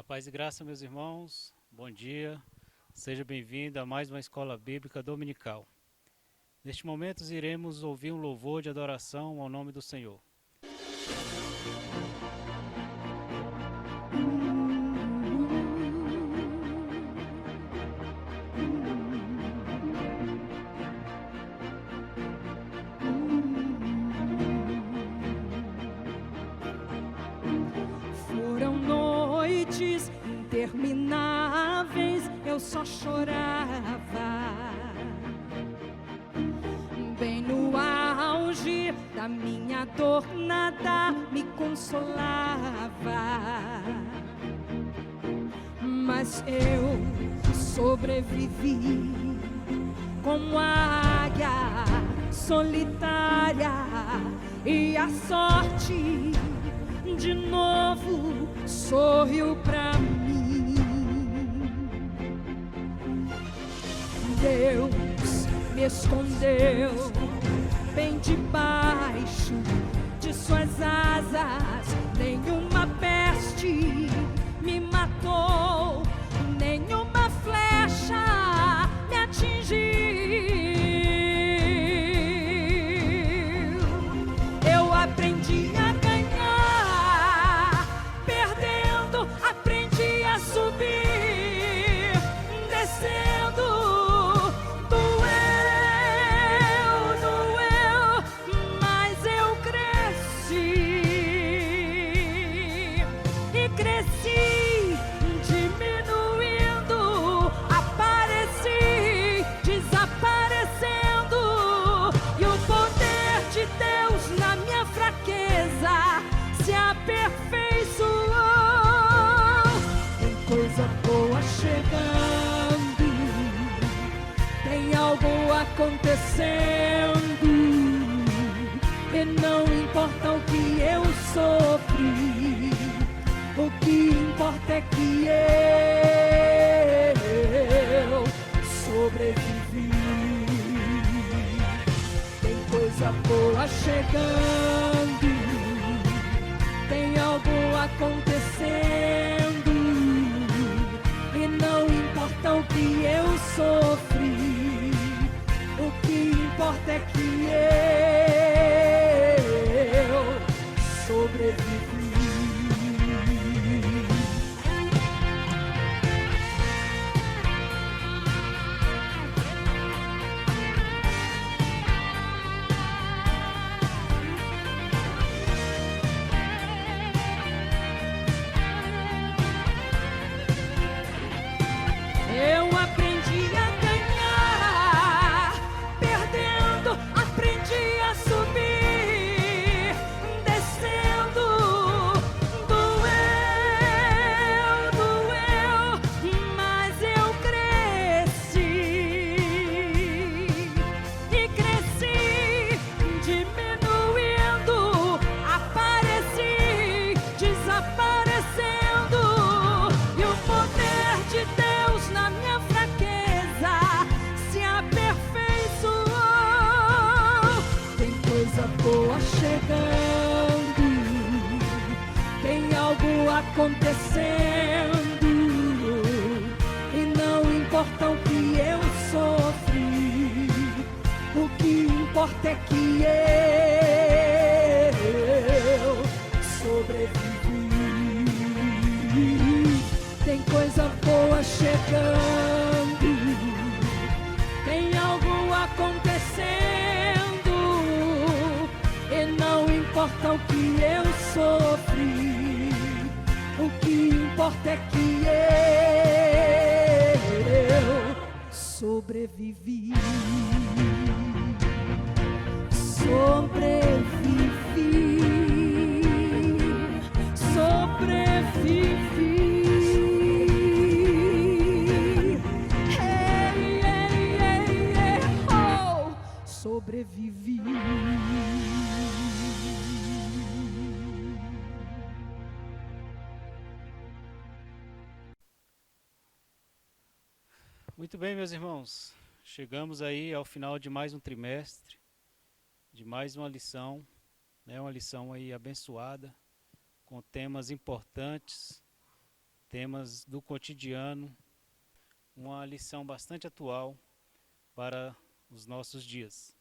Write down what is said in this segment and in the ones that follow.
Paz e graça, meus irmãos, bom dia, seja bem-vindo a mais uma Escola Bíblica Dominical. Neste momento iremos ouvir um louvor de adoração ao nome do Senhor. Foram noites intermináveis, eu só chorava. Bem no auge da minha dor, nada me consolava. Mas eu sobrevivi como a águia solitária, e a sorte de novo sorriu pra mim. Deus me escondeu bem debaixo de suas asas. Nenhuma peste me matou, nenhuma flecha me atingiu. Eu aprendi a ganhar, perdendo, aprendi a subir, descendo. Doeu, mas eu cresci. E cresci, diminuindo, apareci, desaparecendo. E o poder de Deus na minha fraqueza se aperfeiçoou. Tem coisa boa chegando, tem algo acontecendo, e não importa o que eu sofri, o que importa é que eu sobrevivi. Tem coisa boa chegando, tem algo acontecendo, e não importa o que eu sofri, o que importa é que eu sobrevivi. Eu aprendi a ganhar, perdendo, aprendi a subir, descendo. Doeu, mas eu cresci. E cresci, diminuindo, apareci, desaparecendo. E o poder de Deus na minha fraqueza se aperfeiçoou. Tem coisa boa chegando, tem algo acontecendo, e não importa o que eu sofri, o que importa é que eu sobrevivi. Tem coisa boa chegando, tem algo acontecendo, e não importa o que eu sofri, o que importa é que eu sobrevivi. Sobrevivi. Hey, hey, hey, hey, oh, sobrevivi. Muito bem, meus irmãos, chegamos aí ao final de mais um trimestre, de mais uma lição, né, uma lição aí abençoada, com temas importantes, temas do cotidiano, uma lição bastante atual para os nossos dias.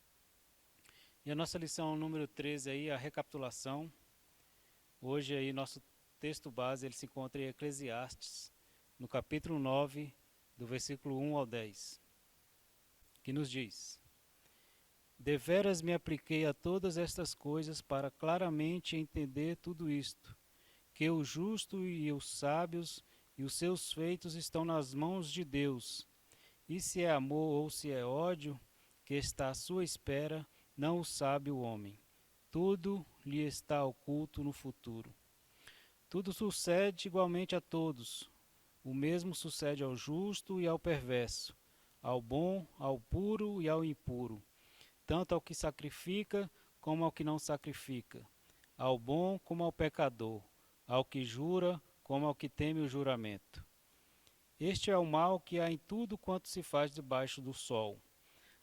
E a nossa lição número 13 aí, a recapitulação. Hoje aí nosso texto base ele se encontra em Eclesiastes, no capítulo 9, do versículo 1 ao 10, que nos diz: Deveras me apliquei a todas estas coisas para claramente entender tudo isto, que o justo e os sábios e os seus feitos estão nas mãos de Deus, e se é amor ou se é ódio, que está à sua espera, não o sabe o homem. Tudo lhe está oculto no futuro. Tudo sucede igualmente a todos. O mesmo sucede ao justo e ao perverso, ao bom, ao puro e ao impuro, tanto ao que sacrifica como ao que não sacrifica, ao bom como ao pecador, ao que jura como ao que teme o juramento. Este é o mal que há em tudo quanto se faz debaixo do sol.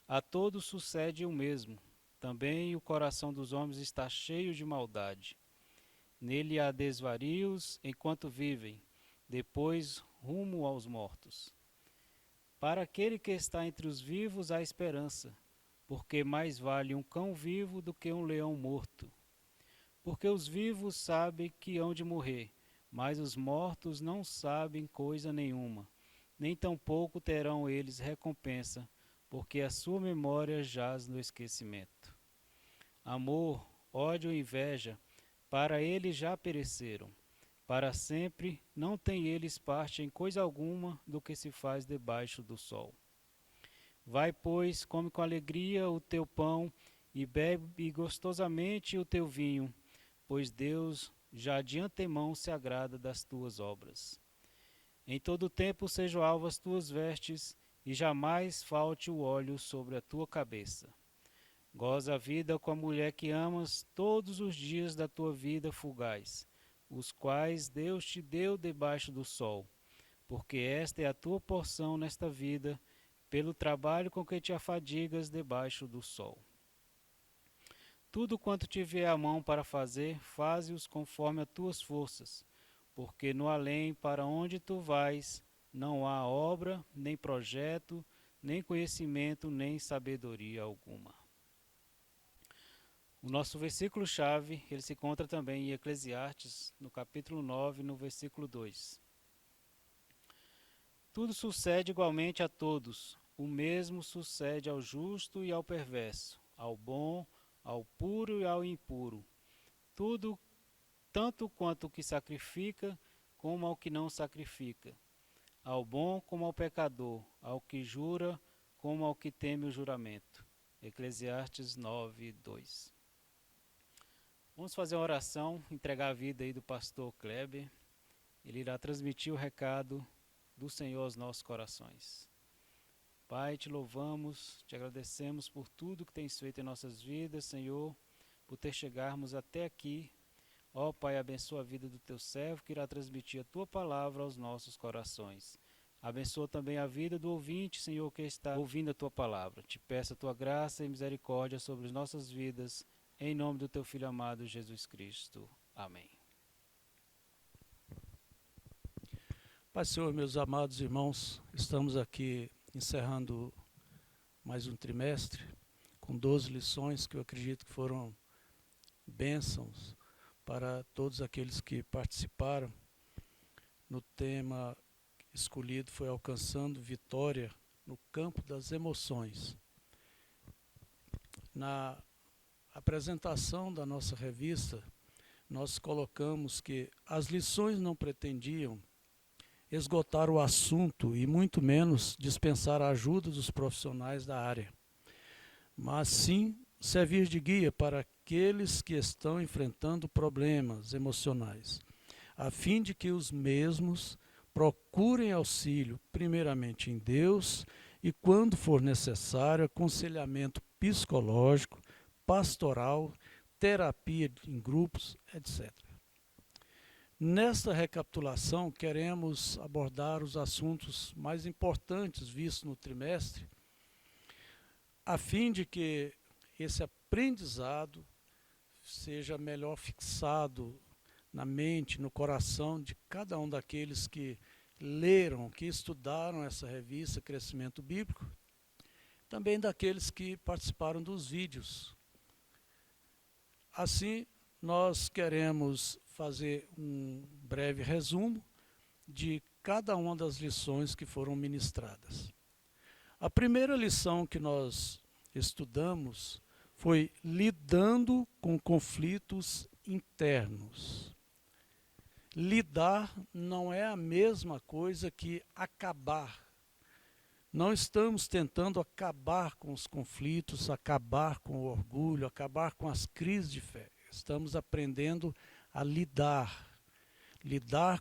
A todos sucede o mesmo. Também o coração dos homens está cheio de maldade. Nele há desvarios enquanto vivem, depois rumo aos mortos. Para aquele que está entre os vivos há esperança, porque mais vale um cão vivo do que um leão morto. Porque os vivos sabem que hão de morrer, mas os mortos não sabem coisa nenhuma, nem tampouco terão eles recompensa, porque a sua memória jaz no esquecimento. Amor, ódio e inveja, para eles já pereceram. Para sempre não têm eles parte em coisa alguma do que se faz debaixo do sol. Vai, pois, come com alegria o teu pão e bebe gostosamente o teu vinho, pois Deus já de antemão se agrada das tuas obras. Em todo tempo sejam alvas tuas vestes, e jamais falte o óleo sobre a tua cabeça. Goza a vida com a mulher que amas todos os dias da tua vida fugaz, os quais Deus te deu debaixo do sol, porque esta é a tua porção nesta vida, pelo trabalho com que te afadigas debaixo do sol. Tudo quanto te vier à mão para fazer, faze-os conforme as tuas forças, porque no além para onde tu vais, não há obra, nem projeto, nem conhecimento, nem sabedoria alguma. O nosso versículo-chave, ele se encontra também em Eclesiastes, no capítulo 9, no versículo 2. Tudo sucede igualmente a todos, o mesmo sucede ao justo e ao perverso, ao bom, ao puro e ao impuro. Tudo, tanto quanto o que sacrifica, como ao que não sacrifica, ao bom como ao pecador, ao que jura, como ao que teme o juramento. Eclesiastes 9, 2. Vamos fazer uma oração, entregar a vida aí do pastor Kleber. Ele irá transmitir o recado do Senhor aos nossos corações. Pai, te louvamos, te agradecemos por tudo que tens feito em nossas vidas, Senhor, por ter chegarmos até aqui. Ó Pai, abençoa a vida do teu servo que irá transmitir a tua palavra aos nossos corações. Abençoa também a vida do ouvinte, Senhor, que está ouvindo a tua palavra. Te peço a tua graça e misericórdia sobre as nossas vidas, em nome do teu Filho amado, Jesus Cristo. Amém. Pai, Senhor, meus amados irmãos, estamos aqui encerrando mais um trimestre, com 12 lições que eu acredito que foram bênçãos para todos aqueles que participaram. No tema escolhido foi Alcançando Vitória no Campo das Emoções. Na apresentação da nossa revista, nós colocamos que as lições não pretendiam esgotar o assunto e muito menos dispensar a ajuda dos profissionais da área, mas sim servir de guia para aqueles que estão enfrentando problemas emocionais, a fim de que os mesmos procurem auxílio primeiramente em Deus e, quando for necessário, aconselhamento psicológico, pastoral, terapia em grupos, etc. Nesta recapitulação, queremos abordar os assuntos mais importantes vistos no trimestre, a fim de que esse aprendizado seja melhor fixado na mente, no coração de cada um daqueles que leram, que estudaram essa revista Crescimento Bíblico, também daqueles que participaram dos vídeos. Assim, nós queremos fazer um breve resumo de cada uma das lições que foram ministradas. A primeira lição que nós estudamos foi lidando com conflitos internos. Lidar não é a mesma coisa que acabar. Não estamos tentando acabar com os conflitos, acabar com o orgulho, acabar com as crises de fé. Estamos aprendendo a lidar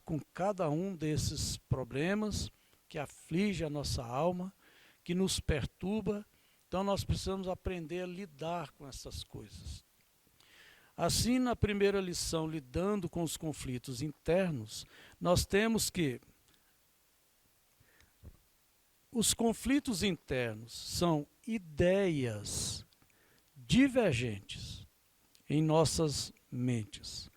com cada um desses problemas que aflige a nossa alma, que nos perturba. Então nós precisamos aprender a lidar com essas coisas. Assim, na primeira lição, lidando com os conflitos internos, nós temos que os conflitos internos são ideias divergentes em nossas mentes.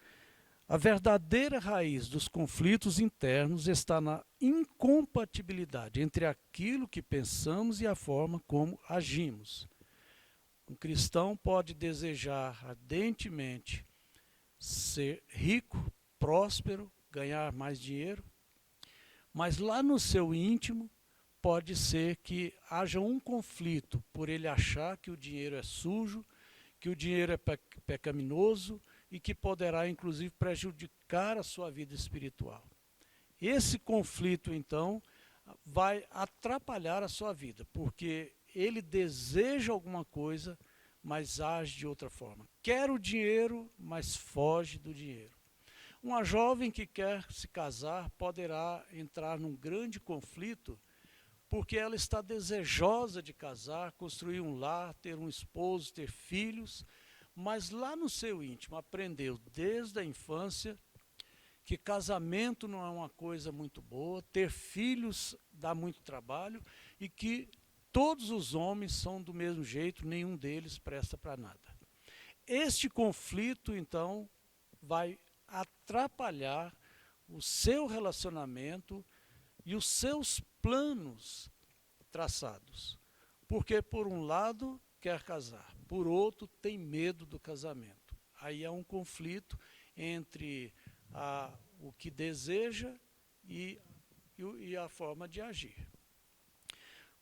A verdadeira raiz dos conflitos internos está na incompatibilidade entre aquilo que pensamos e a forma como agimos. Um cristão pode desejar ardentemente ser rico, próspero, ganhar mais dinheiro, mas lá no seu íntimo pode ser que haja um conflito por ele achar que o dinheiro é sujo, que o dinheiro é pecaminoso e que poderá, inclusive, prejudicar a sua vida espiritual. Esse conflito, então, vai atrapalhar a sua vida, porque ele deseja alguma coisa, mas age de outra forma. Quer o dinheiro, mas foge do dinheiro. Uma jovem que quer se casar poderá entrar num grande conflito, porque ela está desejosa de casar, construir um lar, ter um esposo, ter filhos, mas lá no seu íntimo aprendeu desde a infância que casamento não é uma coisa muito boa, ter filhos dá muito trabalho e que todos os homens são do mesmo jeito, nenhum deles presta para nada. Este conflito, então, vai atrapalhar o seu relacionamento e os seus planos traçados. Porque, por um lado, quer casar, por outro, tem medo do casamento. Aí há um conflito entre o que deseja e a forma de agir.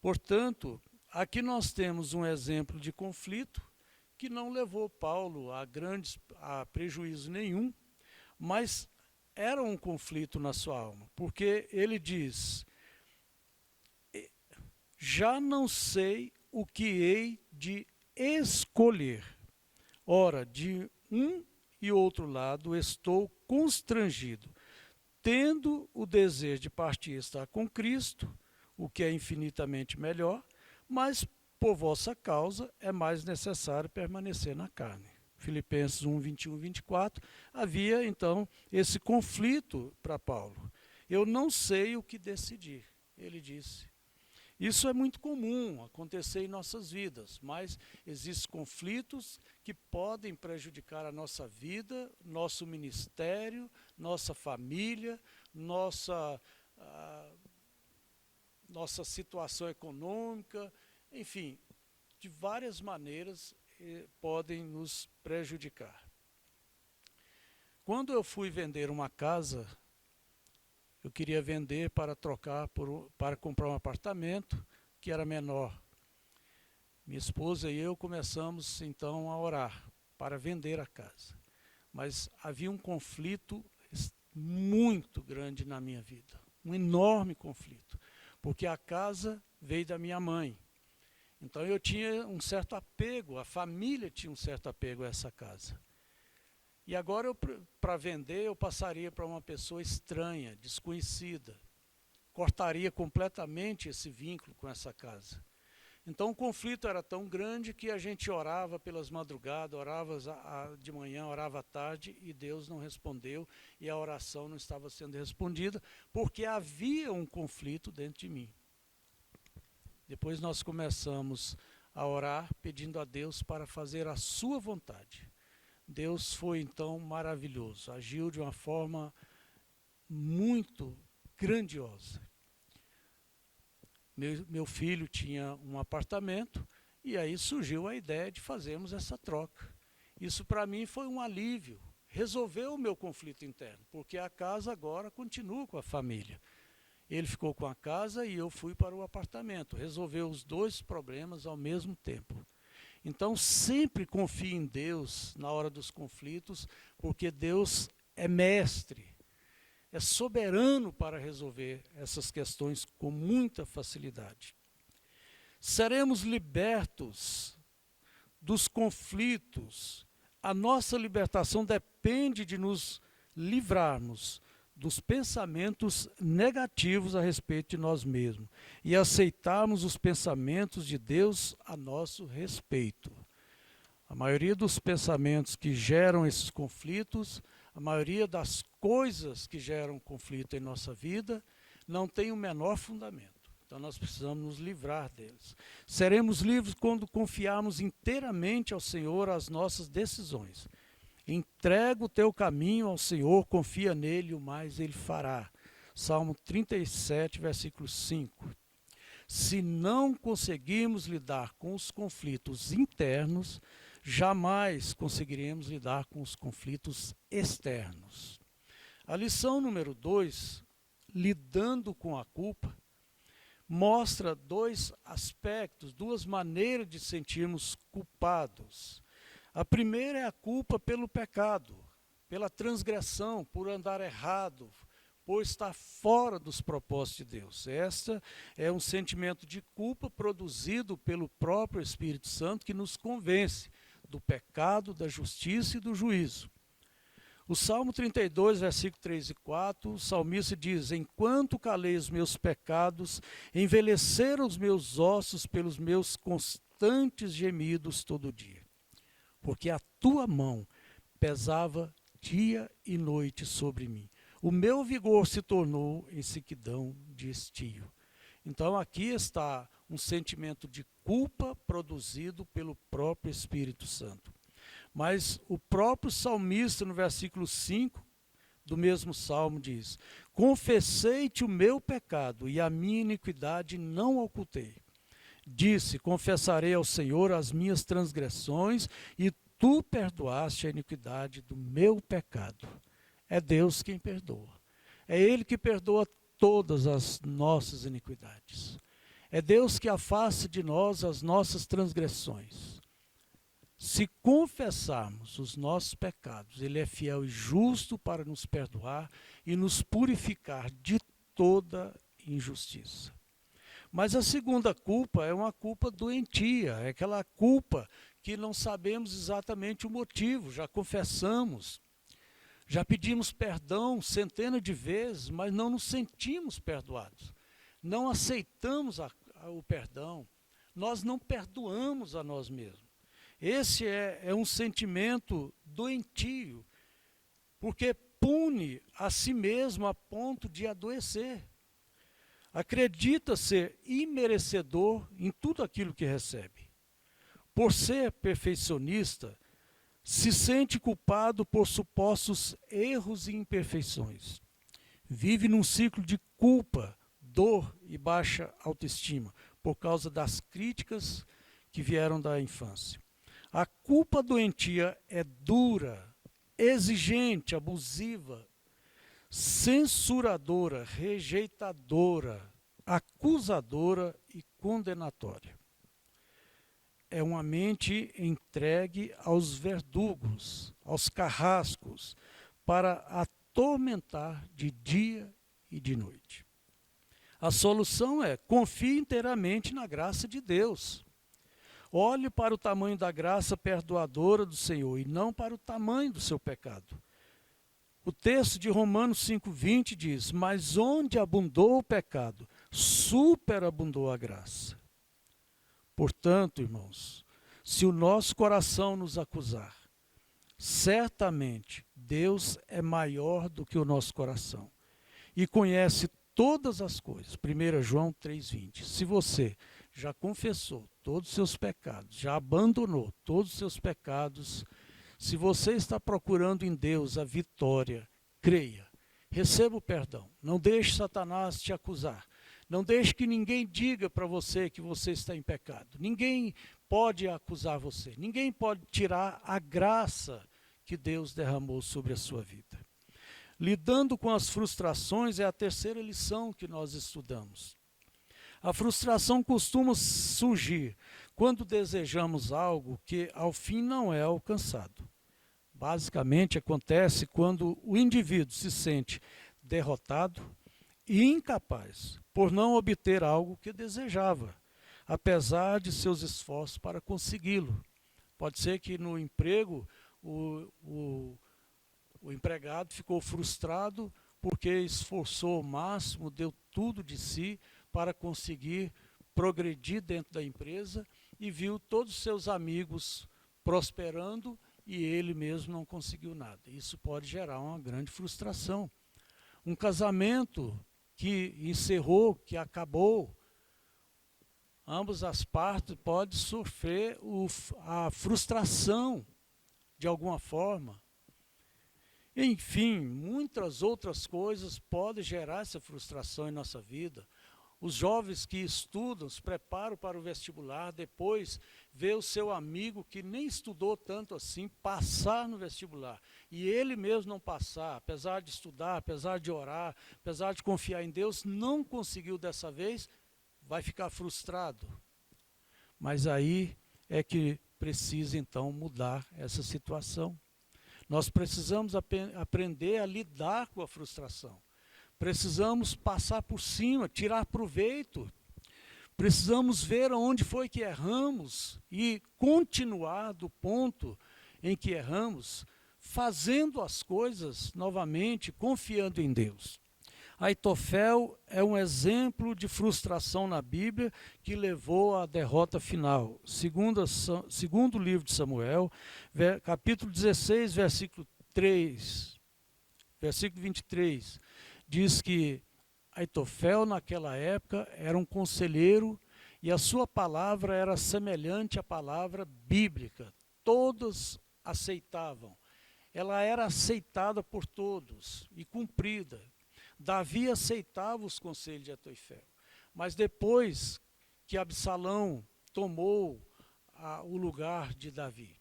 Portanto, aqui nós temos um exemplo de conflito que não levou Paulo a prejuízo nenhum, mas era um conflito na sua alma, porque ele diz: já não sei o que hei de escolher. Ora, de um e outro lado estou constrangido, tendo o desejo de partir e estar com Cristo, o que é infinitamente melhor, mas por vossa causa é mais necessário permanecer na carne. Filipenses 1, 21 e 24, havia então esse conflito para Paulo. Eu não sei o que decidir, ele disse. Isso é muito comum acontecer em nossas vidas, mas existem conflitos que podem prejudicar a nossa vida, nosso ministério, nossa família, nossa situação econômica, enfim, de várias maneiras podem nos prejudicar. Quando eu fui vender uma casa, eu queria vender para trocar, para comprar um apartamento que era menor. Minha esposa e eu começamos então a orar para vender a casa. Mas havia um conflito muito grande na minha vida, um enorme conflito, porque a casa veio da minha mãe. Então eu tinha um certo apego, a família tinha um certo apego a essa casa. E agora, para vender, eu passaria para uma pessoa estranha, desconhecida. Cortaria completamente esse vínculo com essa casa. Então o conflito era tão grande que a gente orava pelas madrugadas, orava de manhã, orava à tarde, e Deus não respondeu, e a oração não estava sendo respondida, porque havia um conflito dentro de mim. Depois nós começamos a orar, pedindo a Deus para fazer a sua vontade. Deus foi então maravilhoso, agiu de uma forma muito grandiosa. Meu filho tinha um apartamento e aí surgiu a ideia de fazermos essa troca. Isso para mim foi um alívio, resolveu o meu conflito interno, porque a casa agora continua com a família. Ele ficou com a casa e eu fui para o apartamento, resolveu os dois problemas ao mesmo tempo. Então sempre confie em Deus na hora dos conflitos, porque Deus é mestre, é soberano para resolver essas questões com muita facilidade. Seremos libertos dos conflitos. A nossa libertação depende de nos livrarmos dos pensamentos negativos a respeito de nós mesmos e aceitarmos os pensamentos de Deus a nosso respeito. A maioria dos pensamentos que geram esses conflitos, a maioria das coisas que geram conflito em nossa vida, não tem o menor fundamento. Então nós precisamos nos livrar deles. Seremos livres quando confiarmos inteiramente ao Senhor as nossas decisões. Entrega o teu caminho ao Senhor, confia nele, o mais ele fará. Salmo 37, versículo 5. Se não conseguirmos lidar com os conflitos internos, jamais conseguiremos lidar com os conflitos externos. A lição número 2, lidando com a culpa, mostra dois aspectos, duas maneiras de sentirmos culpados. A primeira é a culpa pelo pecado, pela transgressão, por andar errado, por estar fora dos propósitos de Deus. Esta é um sentimento de culpa produzido pelo próprio Espírito Santo que nos convence do pecado, da justiça e do juízo. O Salmo 32, versículo 3 e 4, o salmista diz: enquanto calei os meus pecados, envelheceram os meus ossos pelos meus constantes gemidos todo dia. Porque a tua mão pesava dia e noite sobre mim. O meu vigor se tornou em sequidão de estio. Então aqui está um sentimento de culpa produzido pelo próprio Espírito Santo. Mas o próprio salmista, no versículo 5 do mesmo salmo, diz: confessei-te o meu pecado e a minha iniquidade não ocultei. Disse: confessarei ao Senhor as minhas transgressões e tu perdoaste a iniquidade do meu pecado. É Deus quem perdoa. É Ele que perdoa todas as nossas iniquidades. É Deus que afasta de nós as nossas transgressões. Se confessarmos os nossos pecados, Ele é fiel e justo para nos perdoar e nos purificar de toda injustiça. Mas a segunda culpa é uma culpa doentia, é aquela culpa que não sabemos exatamente o motivo, já confessamos, já pedimos perdão centenas de vezes, mas não nos sentimos perdoados. Não aceitamos o perdão, nós não perdoamos a nós mesmos. Esse é um sentimento doentio, porque pune a si mesmo a ponto de adoecer. Acredita ser imerecedor em tudo aquilo que recebe. Por ser perfeccionista, se sente culpado por supostos erros e imperfeições. Vive num ciclo de culpa, dor e baixa autoestima, por causa das críticas que vieram da infância. A culpa doentia é dura, exigente, abusiva, censuradora, rejeitadora, acusadora e condenatória. É uma mente entregue aos verdugos, aos carrascos, para atormentar de dia e de noite. A solução é: confie inteiramente na graça de Deus. Olhe para o tamanho da graça perdoadora do Senhor e não para o tamanho do seu pecado. O texto de Romanos 5,20 diz: mas onde abundou o pecado, superabundou a graça. Portanto, irmãos, se o nosso coração nos acusar, certamente Deus é maior do que o nosso coração e conhece todas as coisas. 1 João 3,20. Se você já confessou todos os seus pecados, já abandonou todos os seus pecados, Se você está procurando em Deus a vitória, creia. Receba o perdão. Não deixe Satanás te acusar. Não deixe que ninguém diga para você que você está em pecado. Ninguém pode acusar você. Ninguém pode tirar a graça que Deus derramou sobre a sua vida. Lidando com as frustrações é a terceira lição que nós estudamos. A frustração costuma surgir quando desejamos algo que ao fim não é alcançado. Basicamente acontece quando o indivíduo se sente derrotado e incapaz por não obter algo que desejava, apesar de seus esforços para consegui-lo. Pode ser que no emprego o empregado ficou frustrado porque esforçou ao máximo, deu tudo de si para conseguir progredir dentro da empresa e viu todos os seus amigos prosperando e ele mesmo não conseguiu nada. Isso pode gerar uma grande frustração. Um casamento que encerrou, que acabou, ambas as partes podem sofrer a frustração de alguma forma. Enfim, muitas outras coisas podem gerar essa frustração em nossa vida. Os jovens que estudam, se preparam para o vestibular, depois vê o seu amigo que nem estudou tanto assim, passar no vestibular. E ele mesmo não passar, apesar de estudar, apesar de orar, apesar de confiar em Deus, não conseguiu dessa vez, vai ficar frustrado. Mas aí é que precisa então mudar essa situação. Nós precisamos aprender a lidar com a frustração. Precisamos passar por cima, tirar proveito. Precisamos ver onde foi que erramos e continuar do ponto em que erramos, fazendo as coisas novamente, confiando em Deus. Aitofel é um exemplo de frustração na Bíblia que levou à derrota final. Segundo livro de Samuel, capítulo 16, versículo 23, diz que Aitofel naquela época era um conselheiro e a sua palavra era semelhante à palavra bíblica. Todos aceitavam. Ela era aceitada por todos e cumprida. Davi aceitava os conselhos de Aitofel. Mas depois que Absalão tomou o lugar de Davi,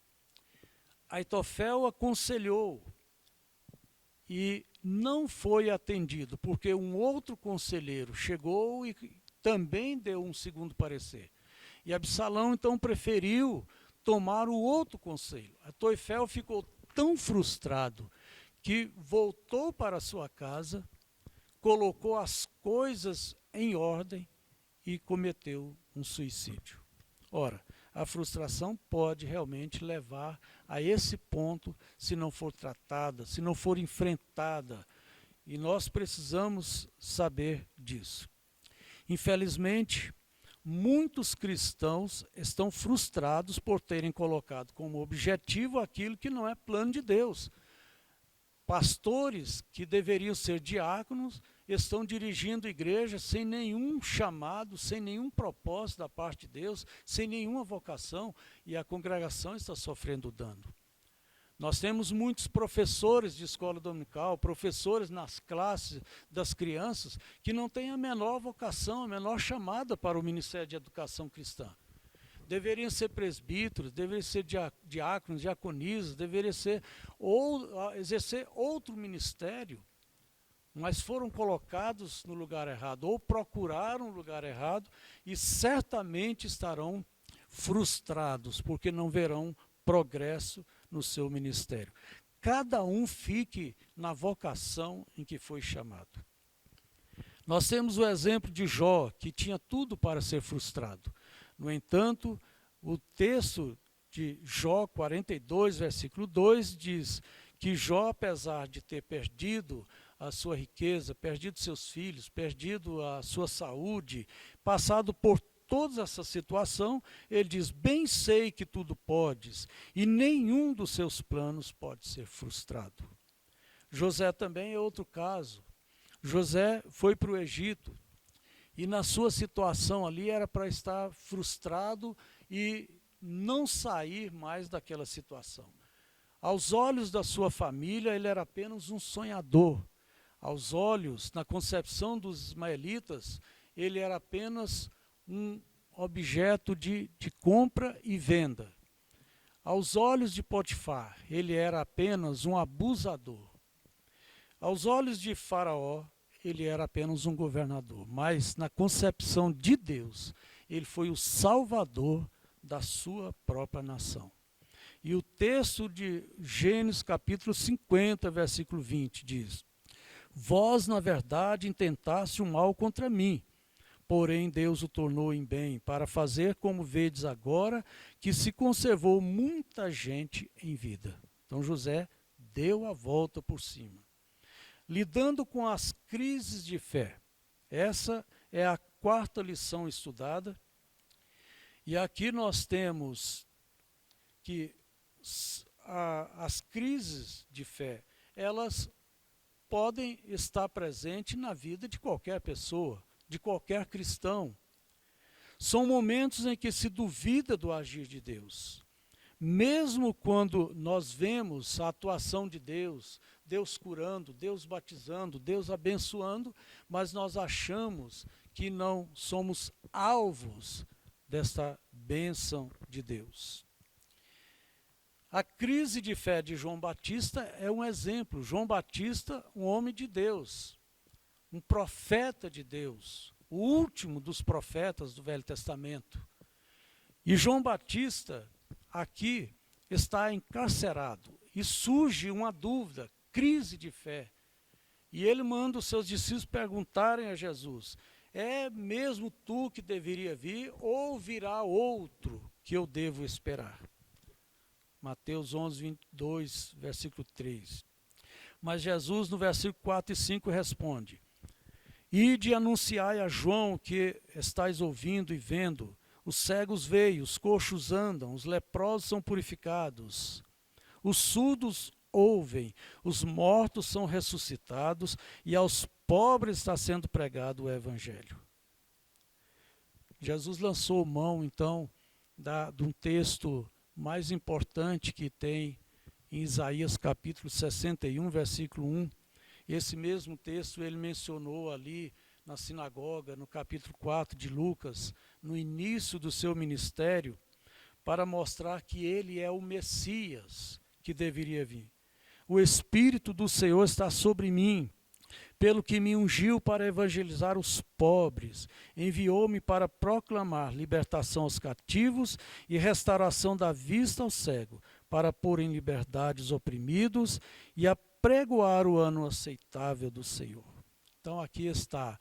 Aitofel aconselhou e não foi atendido, porque um outro conselheiro chegou e também deu um segundo parecer. E Absalão então preferiu tomar o outro conselho. Aitofel ficou tão frustrado que voltou para sua casa, colocou as coisas em ordem e cometeu um suicídio. Ora, a frustração pode realmente levar a esse ponto se não for tratada, se não for enfrentada. E nós precisamos saber disso. Infelizmente, muitos cristãos estão frustrados por terem colocado como objetivo aquilo que não é plano de Deus. Pastores que deveriam ser diáconos estão dirigindo igrejas sem nenhum chamado, sem nenhum propósito da parte de Deus, sem nenhuma vocação, e a congregação está sofrendo dano. Nós temos muitos professores de escola dominical, professores nas classes das crianças, que não têm a menor vocação, a menor chamada para o Ministério de Educação Cristã. Deveriam ser presbíteros, deveriam ser diáconos, diaconisas, deveriam ser exercer outro ministério, mas foram colocados no lugar errado, ou procuraram o lugar errado, e certamente estarão frustrados, porque não verão progresso no seu ministério. Cada um fique na vocação em que foi chamado. Nós temos o exemplo de Jó, que tinha tudo para ser frustrado. No entanto, o texto de Jó 42, versículo 2, diz que Jó, apesar de ter perdido a sua riqueza, perdido seus filhos, perdido a sua saúde, passado por toda essa situação, ele diz: bem sei que tudo podes, e nenhum dos seus planos pode ser frustrado. José também é outro caso. José foi para o Egito, e na sua situação ali era para estar frustrado e não sair mais daquela situação. Aos olhos da sua família, ele era apenas um sonhador. Aos olhos, na concepção dos ismaelitas, ele era apenas um objeto de compra e venda. Aos olhos de Potifar, ele era apenas um abusador. Aos olhos de Faraó, ele era apenas um governador. Mas na concepção de Deus, ele foi o salvador da sua própria nação. E o texto de Gênesis capítulo 50, versículo 20 diz: vós, na verdade, intentaste o mal contra mim, porém Deus o tornou em bem, para fazer como vedes agora, que se conservou muita gente em vida. Então José deu a volta por cima. Lidando com as crises de fé. Essa é a quarta lição estudada. E aqui nós temos que as crises de fé, elas podem estar presentes na vida de qualquer pessoa, de qualquer cristão. São momentos em que se duvida do agir de Deus. Mesmo quando nós vemos a atuação de Deus, Deus curando, Deus batizando, Deus abençoando, mas nós achamos que não somos alvos desta bênção de Deus. A crise de fé de João Batista é um exemplo. João Batista, um homem de Deus, um profeta de Deus, o último dos profetas do Velho Testamento. E João Batista, aqui, está encarcerado. E surge uma dúvida, crise de fé. E ele manda os seus discípulos perguntarem a Jesus: é mesmo tu que deveria vir, ou virá outro que eu devo esperar? Mateus 11, 22, versículo 3. Mas Jesus, no versículo 4 e 5, responde: ide anunciai a João que estáis ouvindo e vendo. Os cegos veem, os coxos andam, os leprosos são purificados, os surdos ouvem, os mortos são ressuscitados, e aos pobres está sendo pregado o evangelho. Jesus lançou mão, então, de um texto mais importante que tem em Isaías capítulo 61, versículo 1. Esse mesmo texto ele mencionou ali na sinagoga, no capítulo 4 de Lucas, no início do seu ministério, para mostrar que ele é o Messias que deveria vir. O Espírito do Senhor está sobre mim, pelo que me ungiu para evangelizar os pobres, enviou-me para proclamar libertação aos cativos e restauração da vista ao cego, para pôr em liberdade os oprimidos e apregoar o ano aceitável do Senhor. Então aqui está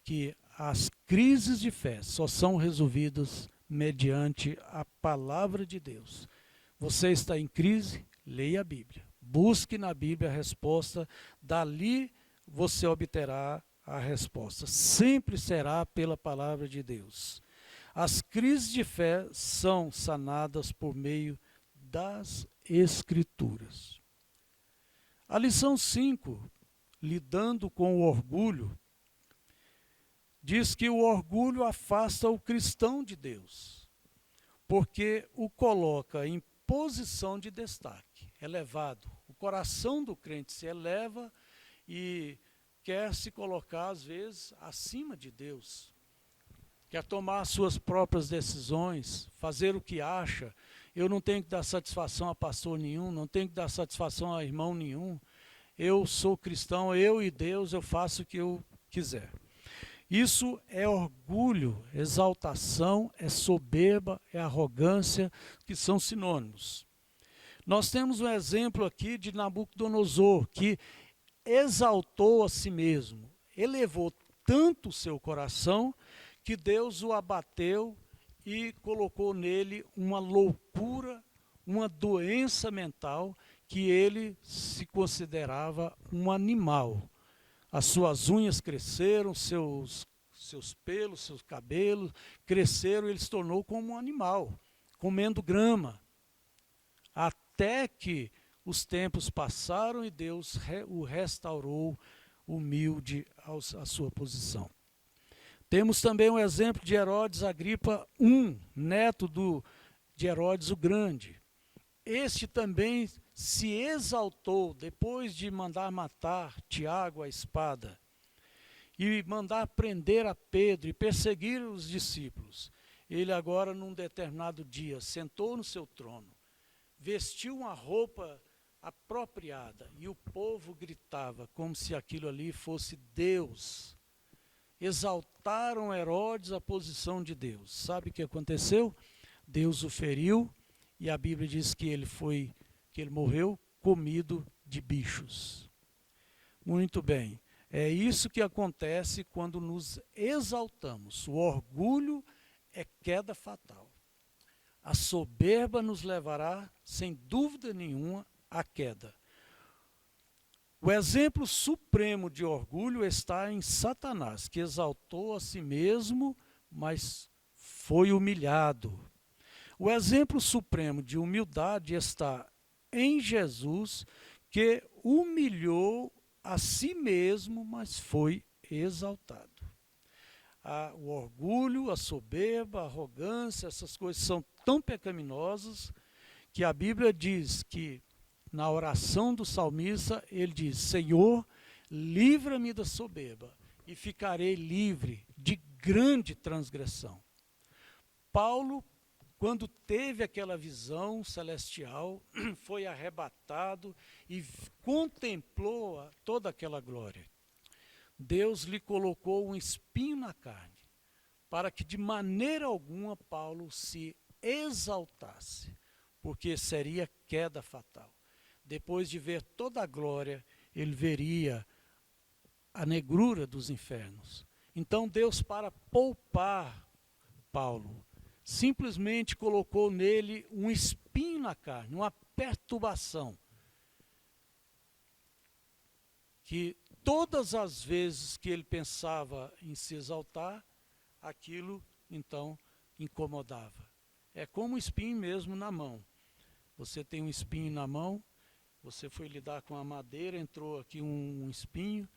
que as crises de fé só são resolvidas mediante a palavra de Deus. Você está em crise? Leia a Bíblia. Busque na Bíblia a resposta, dali você obterá a resposta. Sempre será pela palavra de Deus. As crises de fé são sanadas por meio das Escrituras. A lição 5, lidando com o orgulho, diz que o orgulho afasta o cristão de Deus, porque o coloca em posição de destaque, elevado. O coração do crente se eleva e quer se colocar, às vezes, acima de Deus. Quer tomar as suas próprias decisões, fazer o que acha. Eu não tenho que dar satisfação a pastor nenhum, não tenho que dar satisfação a irmão nenhum. Eu sou cristão, eu e Deus, eu faço o que eu quiser. Isso é orgulho, exaltação, é soberba, é arrogância, que são sinônimos. Nós temos um exemplo aqui de Nabucodonosor, que exaltou a si mesmo, elevou tanto o seu coração, que Deus o abateu e colocou nele uma loucura, uma doença mental, que ele se considerava um animal. As suas unhas cresceram, seus pelos, seus cabelos cresceram, ele se tornou como um animal, comendo grama. Até que os tempos passaram e Deus o restaurou humilde à sua posição. Temos também um exemplo de Herodes Agripa I, neto de Herodes o Grande. este também se exaltou depois de mandar matar Tiago à espada e mandar prender a Pedro e perseguir os discípulos. Ele agora, num determinado dia, sentou no seu trono, vestiu uma roupa apropriada e o povo gritava como se aquilo ali fosse Deus. Exaltaram Herodes a posição de Deus. Sabe o que aconteceu? Deus o feriu e a Bíblia diz que ele morreu comido de bichos. Muito bem. É isso que acontece quando nos exaltamos. O orgulho é queda fatal. A soberba nos levará, sem dúvida nenhuma, à queda. O exemplo supremo de orgulho está em Satanás, que exaltou a si mesmo, mas foi humilhado. O exemplo supremo de humildade está em Jesus, que humilhou a si mesmo, mas foi exaltado. O orgulho, a soberba, a arrogância, essas coisas são tão pecaminosas que a Bíblia diz que na oração do salmista ele diz: Senhor, livra-me da soberba e ficarei livre de grande transgressão. Paulo, quando teve aquela visão celestial, foi arrebatado e contemplou toda aquela glória. Deus lhe colocou um espinho na carne, para que de maneira alguma Paulo se exaltasse, porque seria queda fatal. Depois de ver toda a glória, ele veria a negrura dos infernos. Então Deus, para poupar Paulo, simplesmente colocou nele um espinho na carne, uma perturbação, que todas as vezes que ele pensava em se exaltar, aquilo então incomodava. É como um espinho mesmo na mão. Você tem um espinho na mão, você foi lidar com a madeira, entrou aqui um espinho,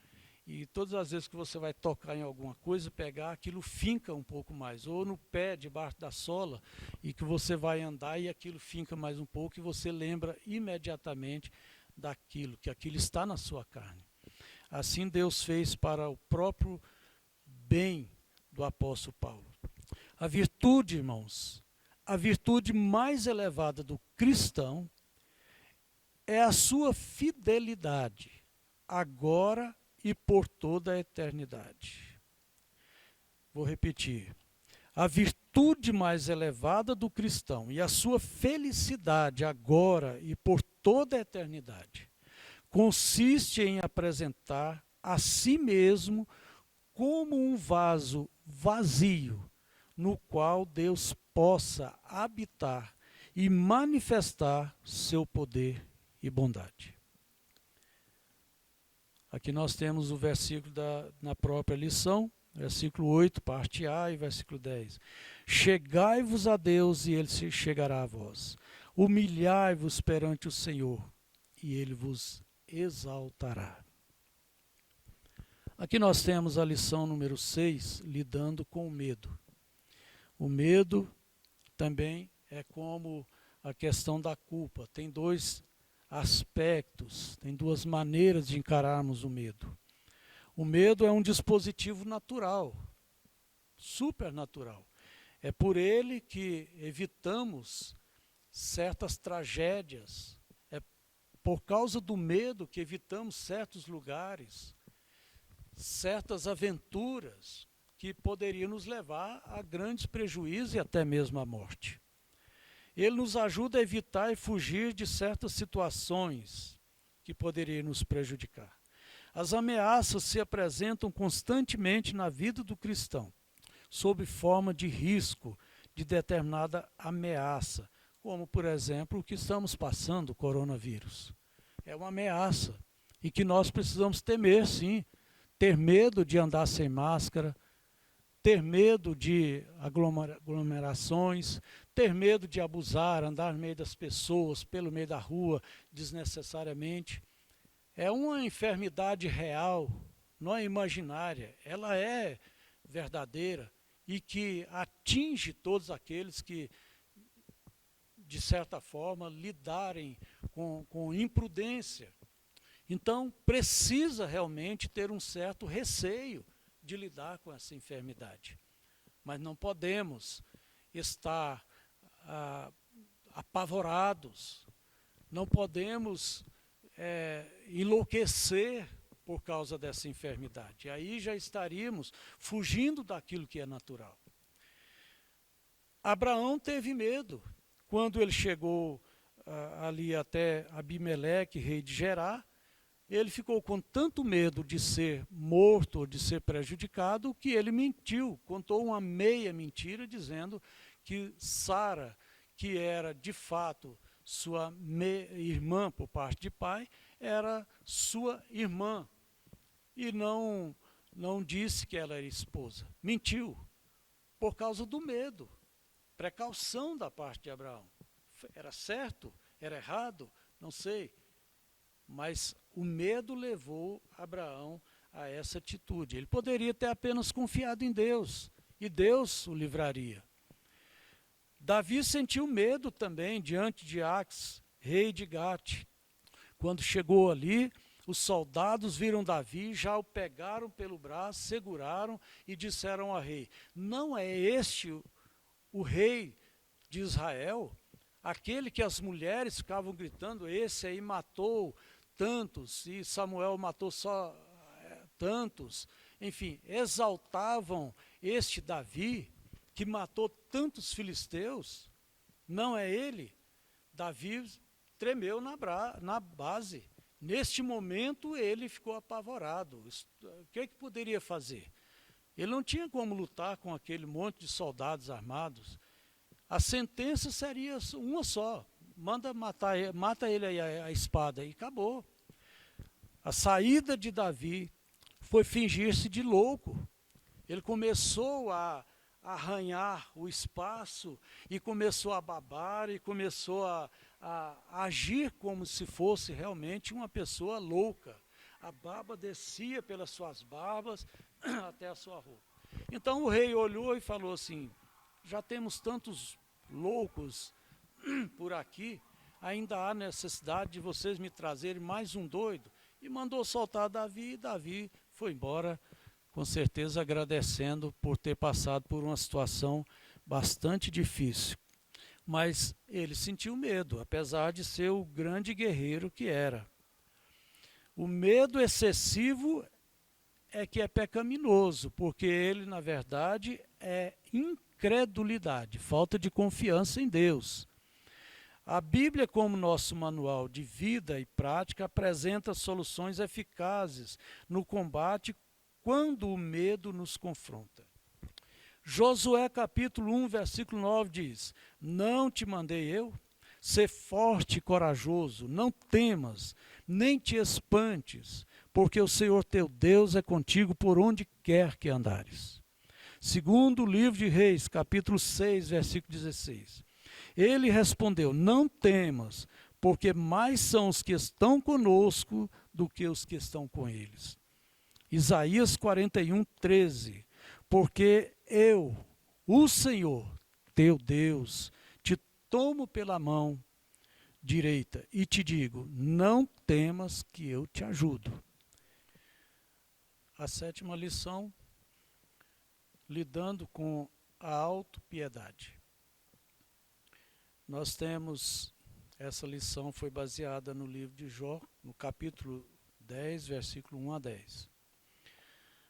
e todas as vezes que você vai tocar em alguma coisa, pegar, aquilo finca um pouco mais. Ou no pé, debaixo da sola, e que você vai andar e aquilo finca mais um pouco, e você lembra imediatamente daquilo, que aquilo está na sua carne. Assim Deus fez para o próprio bem do apóstolo Paulo. A virtude, irmãos, a virtude mais elevada do cristão é a sua fidelidade, agora e por toda a eternidade. Vou repetir. A virtude mais elevada do cristão e a sua felicidade agora e por toda a eternidade consiste em apresentar a si mesmo como um vaso vazio, no qual Deus possa habitar e manifestar seu poder e bondade. Aqui nós temos o versículo na própria lição, versículo 8, parte A, e versículo 10. Chegai-vos a Deus e ele se chegará a vós. Humilhai-vos perante o Senhor e ele vos exaltará. Aqui nós temos a lição número 6, lidando com o medo. O medo também é como a questão da culpa. Tem dois aspectos, tem duas maneiras de encararmos o medo. O medo é um dispositivo natural, supernatural. É por ele que evitamos certas tragédias. É por causa do medo que evitamos certos lugares, certas aventuras que poderiam nos levar a grandes prejuízos e até mesmo à morte. Ele nos ajuda a evitar e fugir de certas situações que poderiam nos prejudicar. As ameaças se apresentam constantemente na vida do cristão, sob forma de risco de determinada ameaça, como, por exemplo, o que estamos passando, o coronavírus. É uma ameaça e que nós precisamos temer, sim. Ter medo de andar sem máscara, ter medo de aglomerações, ter medo de abusar, andar no meio das pessoas, pelo meio da rua, desnecessariamente. É uma enfermidade real, não é imaginária, ela é verdadeira e que atinge todos aqueles que de certa forma, lidarem com imprudência. Então, precisa realmente ter um certo receio de lidar com essa enfermidade. Mas não podemos estar apavorados, não podemos enlouquecer por causa dessa enfermidade. Aí já estaríamos fugindo daquilo que é natural. Abraão teve medo. Quando ele chegou ali até Abimeleque, rei de Gerar, ele ficou com tanto medo de ser morto ou de ser prejudicado que ele mentiu, contou uma meia mentira dizendo que Sara, que era de fato sua irmã por parte de pai, era sua irmã e não disse que ela era esposa. Mentiu por causa do medo, precaução da parte de Abraão. Era certo? Era errado? Não sei. Mas o medo levou Abraão a essa atitude. Ele poderia ter apenas confiado em Deus, e Deus o livraria. Davi sentiu medo também diante de Ax, rei de Gate. Quando chegou ali, os soldados viram Davi, já o pegaram pelo braço, seguraram e disseram ao rei: não é este o rei de Israel? Aquele que as mulheres ficavam gritando, esse aí matou tantos, e Samuel matou só tantos. Enfim, exaltavam este Davi, que matou tantos filisteus. Não é ele? Davi tremeu na base. Neste momento, ele ficou apavorado. O que poderia fazer? Ele não tinha como lutar com aquele monte de soldados armados. A sentença seria uma só: mata ele aí a espada, e acabou. A saída de Davi foi fingir-se de louco. Ele começou a arranhar o espaço e começou a babar e começou a agir como se fosse realmente uma pessoa louca. A baba descia pelas suas barbas até a sua roupa. Então o rei olhou e falou assim: já temos tantos loucos por aqui, ainda há necessidade de vocês me trazerem mais um doido? E mandou soltar Davi, e Davi foi embora, com certeza agradecendo por ter passado por uma situação bastante difícil. Mas ele sentiu medo, apesar de ser o grande guerreiro que era. O medo excessivo é que é pecaminoso, porque ele, na verdade, é incredulidade, falta de confiança em Deus. A Bíblia, como nosso manual de vida e prática, apresenta soluções eficazes no combate quando o medo nos confronta. Josué capítulo 1, versículo 9 diz: não te mandei eu? Sê forte e corajoso, não temas, nem te espantes, porque o Senhor teu Deus é contigo por onde quer que andares. Segundo o livro de Reis, capítulo 6, versículo 16. Ele respondeu: não temas, porque mais são os que estão conosco do que os que estão com eles. Isaías 41, 13. Porque eu, o Senhor, teu Deus, te tomo pela mão direita e te digo: não temas, que eu te ajudo. A sétima lição, lidando com a autopiedade. Nós temos, essa lição foi baseada no livro de Jó, no capítulo 10, versículo 1 a 10.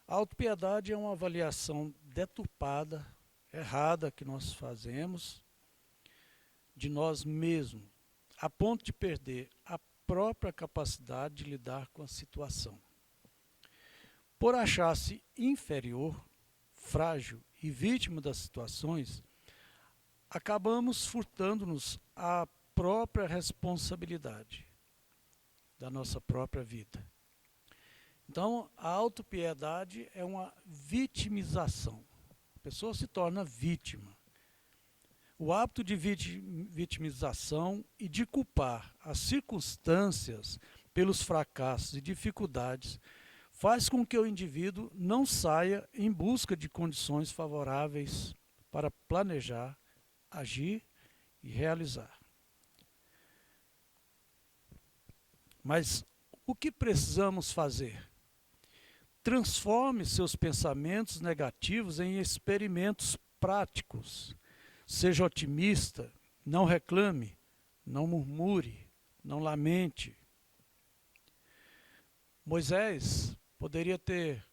A autopiedade é uma avaliação deturpada, errada que nós fazemos de nós mesmos, a ponto de perder a própria capacidade de lidar com a situação. Por achar-se inferior, frágil e vítima das situações, acabamos furtando-nos a própria responsabilidade da nossa própria vida. Então, a autopiedade é uma vitimização. A pessoa se torna vítima. O hábito de vitimização e de culpar as circunstâncias pelos fracassos e dificuldades faz com que o indivíduo não saia em busca de condições favoráveis para planejar, agir e realizar. Mas o que precisamos fazer? Transforme seus pensamentos negativos em experimentos práticos. Seja otimista, não reclame, não murmure, não lamente. Moisés poderia ter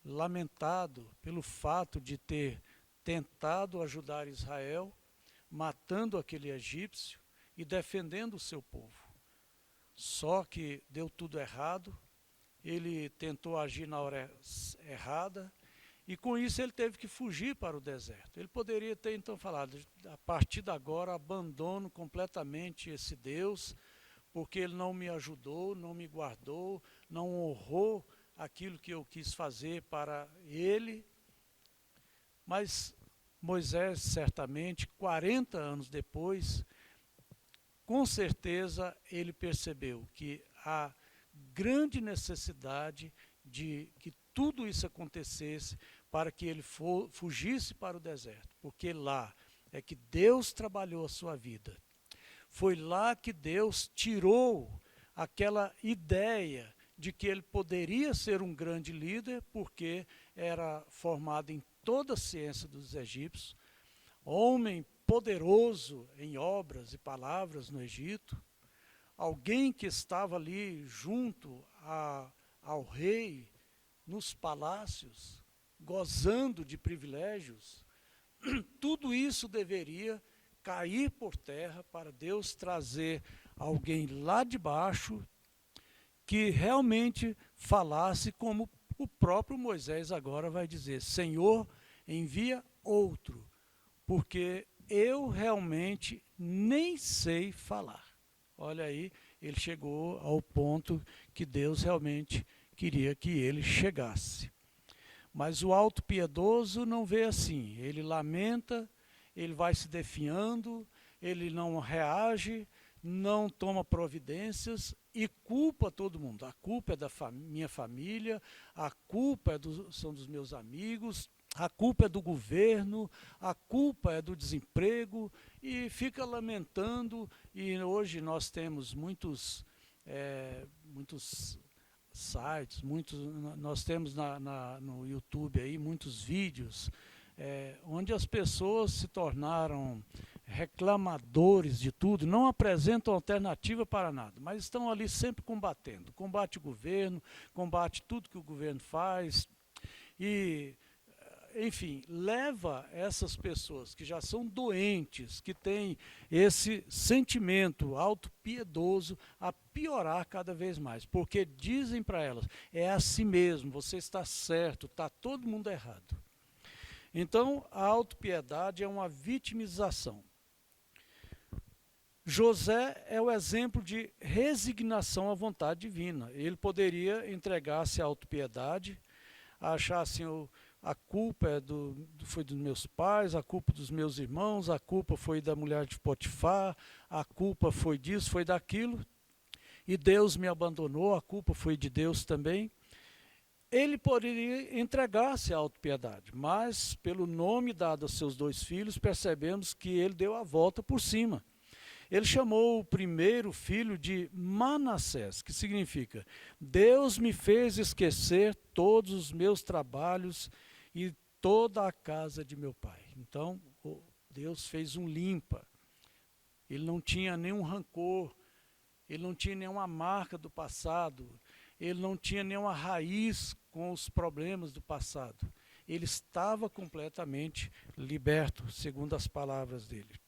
lamentado pelo fato de ter tentado ajudar Israel, matando aquele egípcio e defendendo o seu povo. Só que deu tudo errado, ele tentou agir na hora errada, e com isso ele teve que fugir para o deserto. Ele poderia ter então falado, a partir de agora abandono completamente esse Deus, porque ele não me ajudou, não me guardou, não honrou aquilo que eu quis fazer para ele. Mas Moisés, certamente, 40 anos depois, com certeza ele percebeu que há grande necessidade de que tudo isso acontecesse para que ele fugisse para o deserto, porque lá é que Deus trabalhou a sua vida. Foi lá que Deus tirou aquela ideia de que ele poderia ser um grande líder, porque era formado em toda a ciência dos egípcios, homem poderoso em obras e palavras no Egito, alguém que estava ali junto ao rei, nos palácios, gozando de privilégios. Tudo isso deveria cair por terra para Deus trazer alguém lá de baixo que realmente falasse como o próprio Moisés agora vai dizer: Senhor, envia outro, porque eu realmente nem sei falar. Olha aí, ele chegou ao ponto que Deus realmente queria que ele chegasse. Mas o auto-piedoso não vê assim. Ele lamenta, ele vai se definhando, ele não reage, não toma providências e culpa todo mundo. A culpa é da minha família, a culpa são dos meus amigos, a culpa é do governo, a culpa é do desemprego, e fica lamentando. E hoje nós temos muitos sites, nós temos no YouTube aí muitos vídeos onde as pessoas se tornaram reclamadores de tudo, não apresentam alternativa para nada, mas estão ali sempre combatendo. Combate o governo, combate tudo que o governo faz e, enfim, leva essas pessoas que já são doentes, que têm esse sentimento autopiedoso, a piorar cada vez mais, porque dizem para elas, é assim mesmo, você está certo, está todo mundo errado. Então, a autopiedade é uma vitimização. José é o exemplo de resignação à vontade divina. Ele poderia entregar-se à autopiedade, achar assim, a culpa foi dos meus pais, a culpa dos meus irmãos, a culpa foi da mulher de Potifar, a culpa foi disso, foi daquilo, e Deus me abandonou, a culpa foi de Deus também. Ele poderia entregar-se à autopiedade, mas pelo nome dado aos seus 2 filhos, percebemos que ele deu a volta por cima. Ele chamou o primeiro filho de Manassés, que significa: Deus me fez esquecer todos os meus trabalhos e toda a casa de meu pai. Então, Deus fez um limpa. Ele não tinha nenhum rancor, ele não tinha nenhuma marca do passado, ele não tinha nenhuma raiz com os problemas do passado. Ele estava completamente liberto, segundo as palavras dele.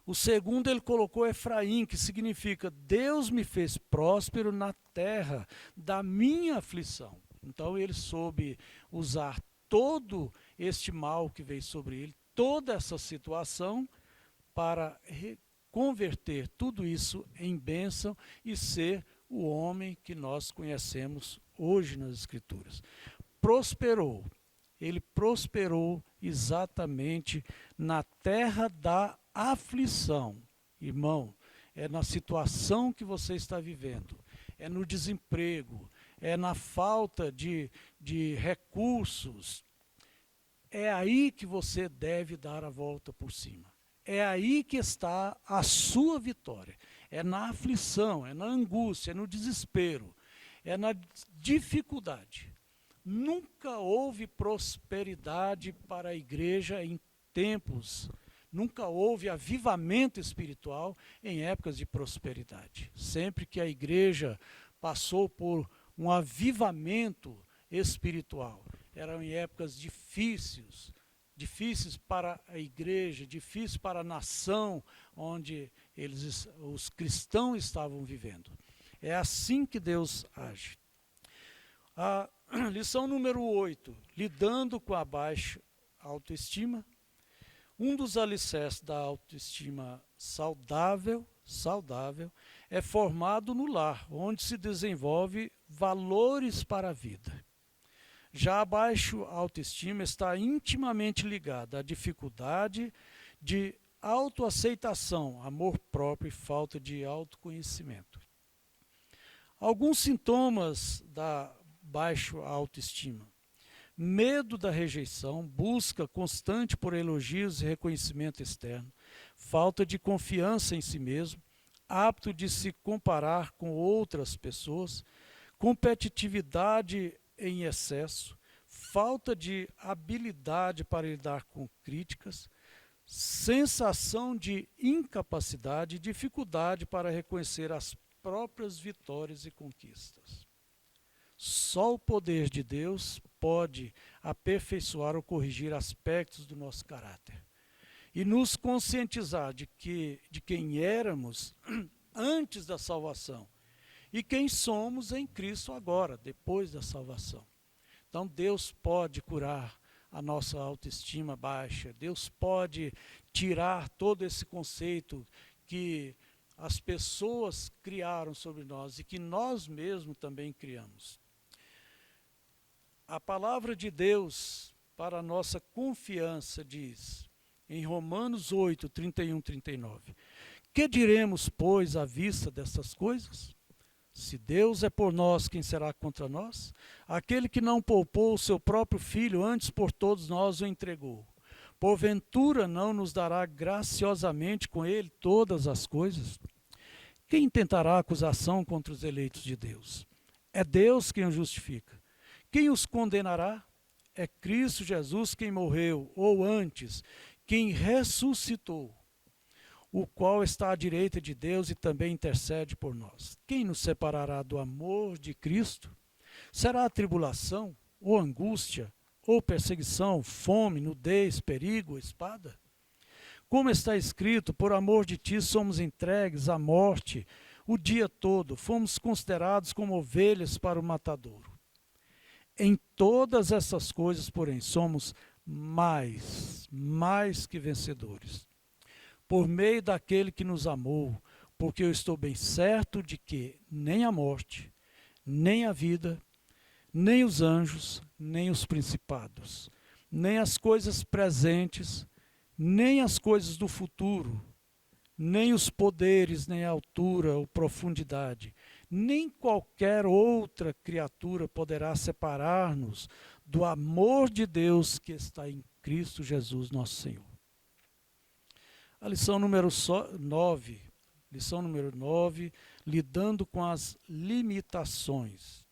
O segundo ele colocou Efraim, que significa: Deus me fez próspero na terra da minha aflição. Então ele soube usar todo este mal que veio sobre ele, toda essa situação, para converter tudo isso em bênção e ser o homem que nós conhecemos hoje nas Escrituras. Prosperou. Ele prosperou exatamente na terra da aflição. Irmão, é na situação que você está vivendo, é no desemprego, é na falta de recursos. É aí que você deve dar a volta por cima. É aí que está a sua vitória. é na aflição, é na angústia, é no desespero, é na dificuldade. Nunca houve prosperidade para a igreja em tempos, nunca houve avivamento espiritual em épocas de prosperidade. Sempre que a igreja passou por um avivamento espiritual, eram em épocas difíceis para a igreja, difíceis para a nação onde os cristãos estavam vivendo. É assim que Deus age. A lição número 8, lidando com a baixa autoestima. Um dos alicerces da autoestima saudável é formado no lar, onde se desenvolve valores para a vida. Já a baixa autoestima está intimamente ligada à dificuldade de autoaceitação, amor próprio e falta de autoconhecimento. Alguns sintomas da baixa autoestima: medo da rejeição, busca constante por elogios e reconhecimento externo, falta de confiança em si mesmo, hábito de se comparar com outras pessoas, competitividade em excesso, falta de habilidade para lidar com críticas, sensação de incapacidade e dificuldade para reconhecer as próprias vitórias e conquistas. Só o poder de Deus pode aperfeiçoar ou corrigir aspectos do nosso caráter e nos conscientizar de quem éramos antes da salvação e quem somos em Cristo agora, depois da salvação. Então Deus pode curar a nossa autoestima baixa, Deus pode tirar todo esse conceito que as pessoas criaram sobre nós e que nós mesmos também criamos. A palavra de Deus para a nossa confiança diz, em Romanos 8, 31, 39, que diremos, pois, à vista dessas coisas? Se Deus é por nós, quem será contra nós? Aquele que não poupou o seu próprio filho, antes por todos nós o entregou. Porventura não nos dará graciosamente com ele todas as coisas? Quem intentará acusação contra os eleitos de Deus? É Deus quem os justifica. Quem os condenará? É Cristo Jesus quem morreu, ou antes, quem ressuscitou, o qual está à direita de Deus e também intercede por nós. Quem nos separará do amor de Cristo? Será a tribulação, ou angústia, ou perseguição, fome, nudez, perigo, espada? Como está escrito, por amor de ti somos entregues à morte o dia todo, fomos considerados como ovelhas para o matadouro. Em todas essas coisas, porém, somos mais que vencedores, por meio daquele que nos amou, porque eu estou bem certo de que nem a morte, nem a vida, nem os anjos, nem os principados, nem as coisas presentes, nem as coisas do futuro, nem os poderes, nem a altura ou profundidade, nem qualquer outra criatura poderá separar-nos do amor de Deus que está em Cristo Jesus, nosso Senhor. A lição número 9, lidando com as limitações.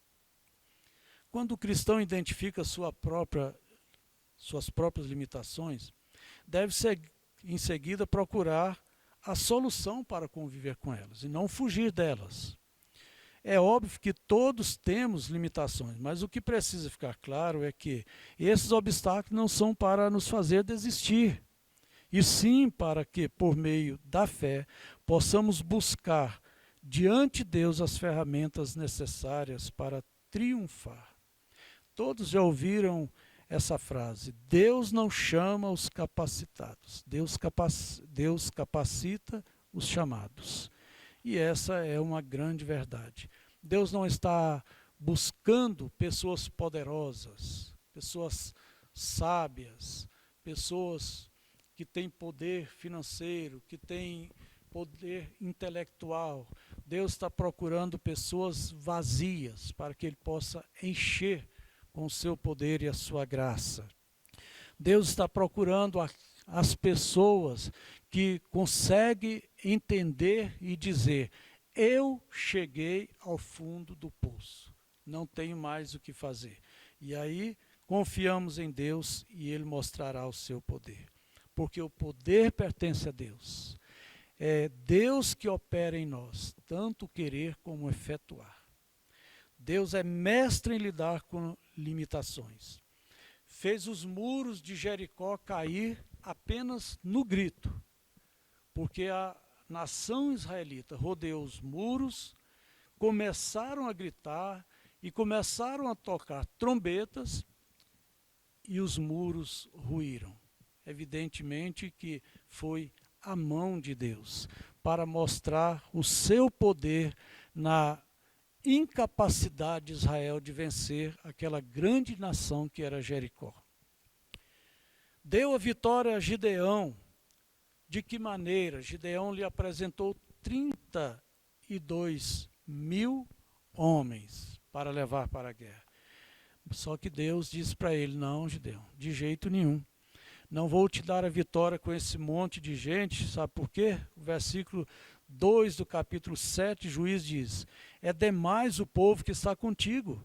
Quando o cristão identifica suas próprias limitações, deve em seguida procurar a solução para conviver com elas e não fugir delas. É óbvio que todos temos limitações, mas o que precisa ficar claro é que esses obstáculos não são para nos fazer desistir, e sim para que, por meio da fé, possamos buscar diante de Deus as ferramentas necessárias para triunfar. Todos já ouviram essa frase: Deus não chama os capacitados, Deus capacita os chamados. E essa é uma grande verdade. Deus não está buscando pessoas poderosas, pessoas sábias, pessoas que têm poder financeiro, que têm poder intelectual. Deus está procurando pessoas vazias para que Ele possa encher com o seu poder e a sua graça. Deus está procurando as pessoas que conseguem entender e dizer: eu cheguei ao fundo do poço, não tenho mais o que fazer. E aí confiamos em Deus e Ele mostrará o seu poder. Porque o poder pertence a Deus. É Deus que opera em nós, tanto querer como efetuar. Deus é mestre em lidar com limitações. Fez os muros de Jericó cair apenas no grito, porque a nação israelita rodeou os muros, começaram a gritar e começaram a tocar trombetas e os muros ruíram. Evidentemente que foi a mão de Deus para mostrar o seu poder na incapacidade de Israel de vencer aquela grande nação que era Jericó. Deu a vitória a Gideão. De que maneira? Gideão lhe apresentou 32 mil homens para levar para a guerra. Só que Deus disse para ele: não, Gideão, de jeito nenhum. Não vou te dar a vitória com esse monte de gente. Sabe por quê? O versículo 2 do capítulo 7, Juiz diz: é demais o povo que está contigo,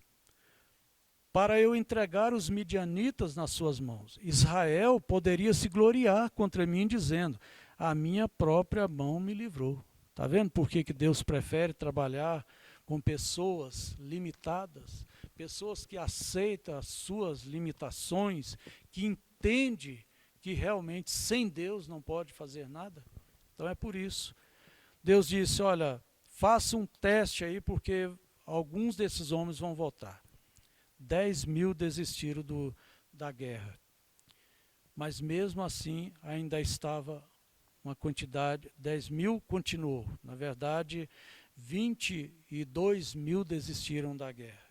para eu entregar os midianitas nas suas mãos. Israel poderia se gloriar contra mim, dizendo: a minha própria mão me livrou. Está vendo por que Deus prefere trabalhar com pessoas limitadas? Pessoas que aceitam as suas limitações, que entendem que realmente sem Deus não pode fazer nada. Então é por isso. Deus disse: olha, faça um teste aí, porque alguns desses homens vão voltar. 10 mil desistiram da guerra. Mas mesmo assim ainda estava uma quantidade, 10 mil continuou. Na verdade, 22 mil desistiram da guerra.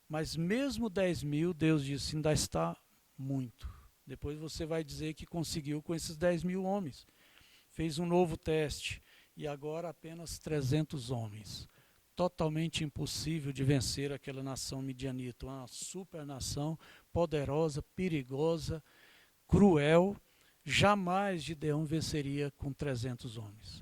Mas mesmo 10 mil, Deus disse: ainda está muito. Depois você vai dizer que conseguiu com esses 10 mil homens. Fez um novo teste e agora apenas 300 homens. Totalmente impossível de vencer aquela nação midianita, uma super nação, poderosa, perigosa, cruel. Jamais Gideão venceria com 300 homens.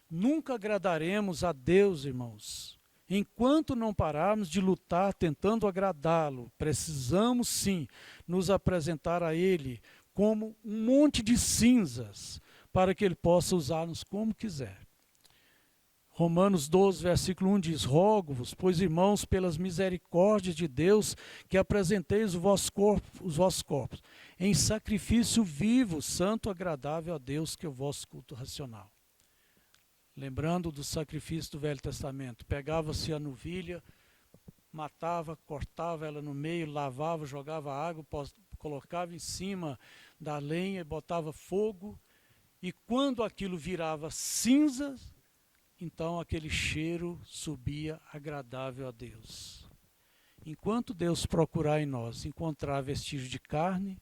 Nunca agradaremos a Deus, irmãos, enquanto não pararmos de lutar tentando agradá-lo. Precisamos sim nos apresentar a Ele como um monte de cinzas, para que Ele possa usar-nos como quiser. Romanos 12, versículo 1 diz: rogo-vos, pois irmãos, pelas misericórdias de Deus, que apresenteis os vossos corpos em sacrifício vivo, santo, agradável a Deus, que é o vosso culto racional. Lembrando do sacrifício do Velho Testamento, pegava-se a novilha, matava, cortava ela no meio, lavava, jogava água, colocava em cima da lenha e botava fogo, e quando aquilo virava cinzas, então aquele cheiro subia agradável a Deus. Enquanto Deus procurar em nós encontrar vestígio de carne,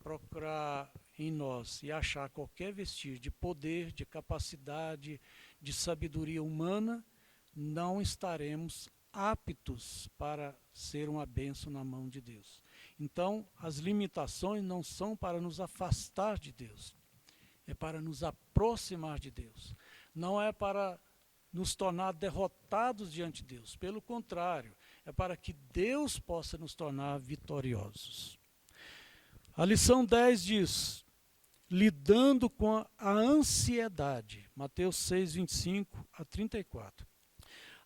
procurar em nós e achar qualquer vestígio de poder, de capacidade, de sabedoria humana, não estaremos aptos para ser uma bênção na mão de Deus. Então, as limitações não são para nos afastar de Deus, é para nos aproximar de Deus. Não é para nos tornar derrotados diante de Deus. Pelo contrário, é para que Deus possa nos tornar vitoriosos. A lição 10 diz: lidando com a ansiedade. Mateus 6, 25 a 34.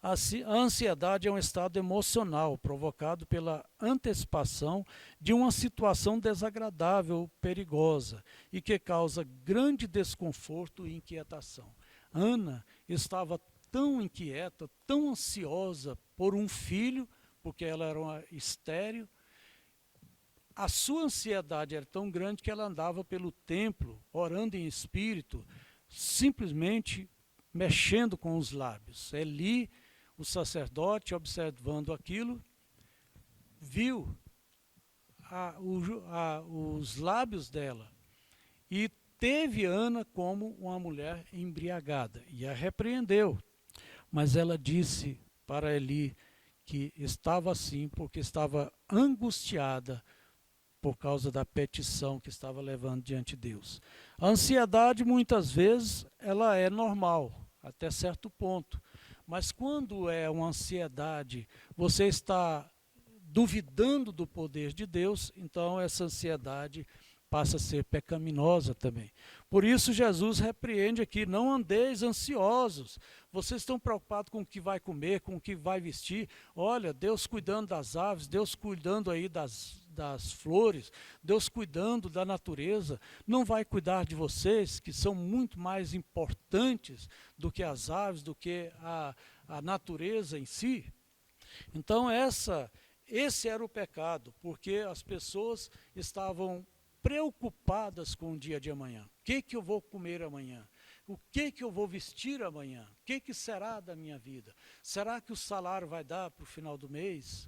A ansiedade é um estado emocional provocado pela antecipação de uma situação desagradável ou perigosa e que causa grande desconforto e inquietação. Ana estava tão inquieta, tão ansiosa por um filho, porque ela era uma estéril. A sua ansiedade era tão grande que ela andava pelo templo, orando em espírito, simplesmente mexendo com os lábios. Eli, o sacerdote, observando aquilo, viu os lábios dela e teve Ana como uma mulher embriagada e a repreendeu. Mas ela disse para Eli que estava assim porque estava angustiada por causa da petição que estava levando diante de Deus. A ansiedade, muitas vezes, ela é normal, até certo ponto. Mas quando é uma ansiedade, você está duvidando do poder de Deus, então essa ansiedade passa a ser pecaminosa também. Por isso Jesus repreende aqui, não andeis ansiosos. Vocês estão preocupados com o que vai comer, com o que vai vestir. Olha, Deus cuidando das aves, Deus cuidando aí das flores, Deus cuidando da natureza. Não vai cuidar de vocês, que são muito mais importantes do que as aves, do que a natureza em si? Então esse era o pecado, porque as pessoas estavam preocupadas com o dia de amanhã. O que eu vou comer amanhã? O que eu vou vestir amanhã? O que será da minha vida? Será que o salário vai dar para o final do mês?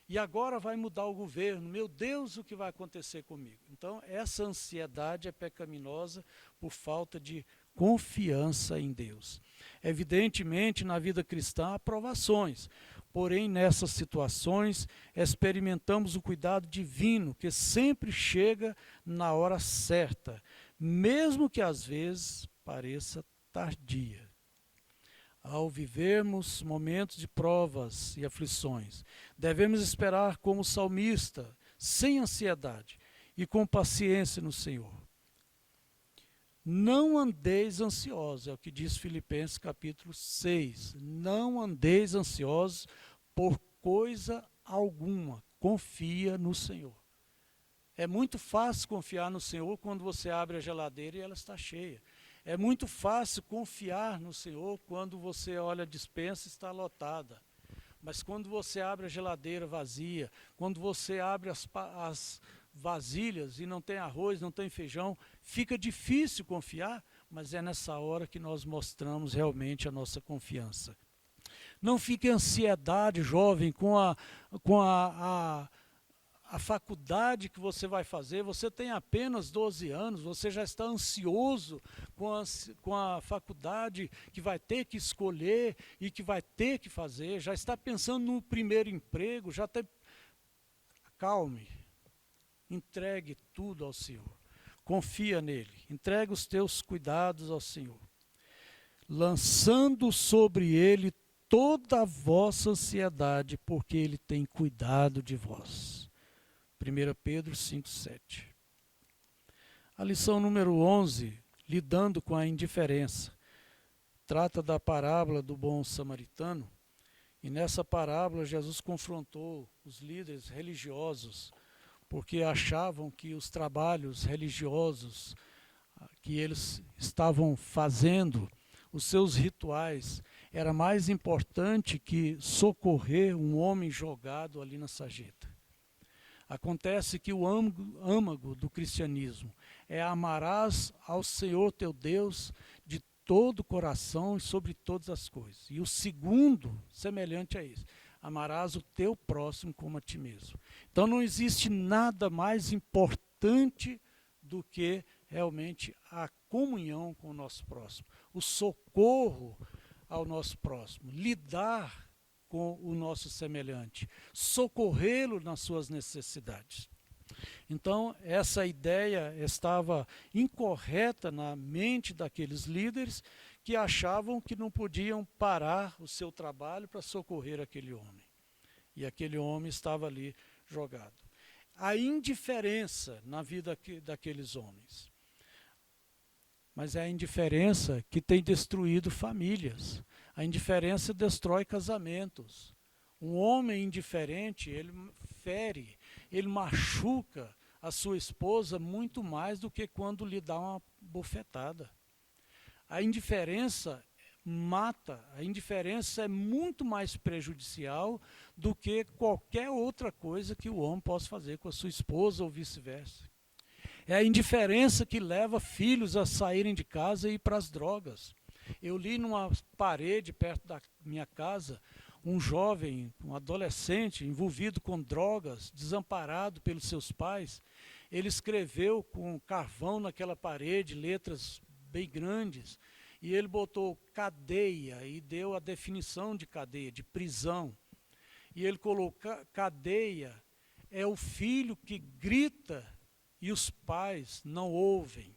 E agora vai mudar o governo. Meu Deus, o que vai acontecer comigo? Então, essa ansiedade é pecaminosa por falta de confiança em Deus. Evidentemente, na vida cristã há provações. Porém, nessas situações, experimentamos o cuidado divino, que sempre chega na hora certa, mesmo que às vezes pareça tardia. Ao vivermos momentos de provas e aflições, devemos esperar como salmista, sem ansiedade e com paciência no Senhor. Não andeis ansiosos, é o que diz Filipenses capítulo 6. Não andeis ansiosos por coisa alguma, confia no Senhor. É muito fácil confiar no Senhor quando você abre a geladeira e ela está cheia. É muito fácil confiar no Senhor quando você olha a despensa e está lotada. Mas quando você abre a geladeira vazia, quando você abre as vasilhas e não tem arroz, não tem feijão, fica difícil confiar, mas é nessa hora que nós mostramos realmente a nossa confiança. Não fique em ansiedade, jovem, com a faculdade que você vai fazer. Você tem apenas 12 anos, você já está ansioso com a faculdade que vai ter que escolher e que vai ter que fazer, já está pensando no primeiro emprego, já tem... Calme. Entregue tudo ao Senhor. Confia nele. Entregue os teus cuidados ao Senhor. Lançando sobre ele toda a vossa ansiedade, porque ele tem cuidado de vós. 1 Pedro 5,7. A lição número 11, lidando com a indiferença, trata da parábola do bom samaritano. E nessa parábola Jesus confrontou os líderes religiosos, porque achavam que os trabalhos religiosos que eles estavam fazendo, os seus rituais, era mais importante que socorrer um homem jogado ali na sarjeta. Acontece que o âmago do cristianismo é amarás ao Senhor teu Deus de todo o coração e sobre todas as coisas. E o segundo, semelhante a isso, amarás o teu próximo como a ti mesmo. Então não existe nada mais importante do que realmente a comunhão com o nosso próximo, o socorro ao nosso próximo, lidar com o nosso semelhante, socorrê-lo nas suas necessidades. Então, essa ideia estava incorreta na mente daqueles líderes que achavam que não podiam parar o seu trabalho para socorrer aquele homem. E aquele homem estava ali jogado. A indiferença na vida daqueles homens. Mas é a indiferença que tem destruído famílias. A indiferença destrói casamentos. Um homem indiferente, ele fere, ele machuca a sua esposa muito mais do que quando lhe dá uma bofetada. A indiferença mata, a indiferença é muito mais prejudicial do que qualquer outra coisa que o homem possa fazer com a sua esposa ou vice-versa. É a indiferença que leva filhos a saírem de casa e ir para as drogas. Eu li numa parede perto da minha casa, um jovem, um adolescente envolvido com drogas, desamparado pelos seus pais. Ele escreveu com carvão naquela parede, letras bem grandes, e ele botou cadeia e deu a definição de cadeia, de prisão. E ele colocou cadeia é o filho que grita e os pais não ouvem.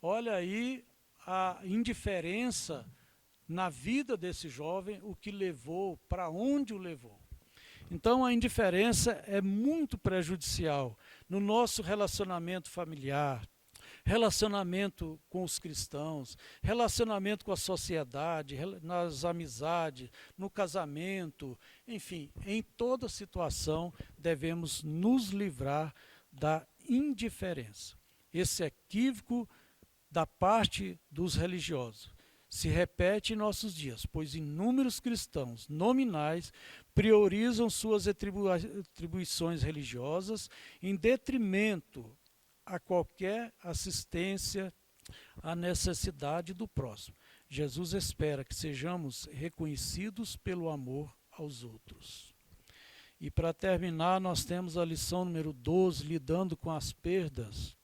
Olha aí a indiferença na vida desse jovem, o que levou, para onde o levou. Então a indiferença é muito prejudicial no nosso relacionamento familiar, relacionamento com os cristãos, relacionamento com a sociedade, nas amizades, no casamento, enfim, em toda situação devemos nos livrar da indiferença. Esse equívoco da parte dos religiosos se repete em nossos dias, pois inúmeros cristãos nominais priorizam suas atribuições religiosas em detrimento a qualquer assistência à necessidade do próximo. Jesus espera que sejamos reconhecidos pelo amor aos outros. E para terminar, nós temos a lição número 12, lidando com as perdas.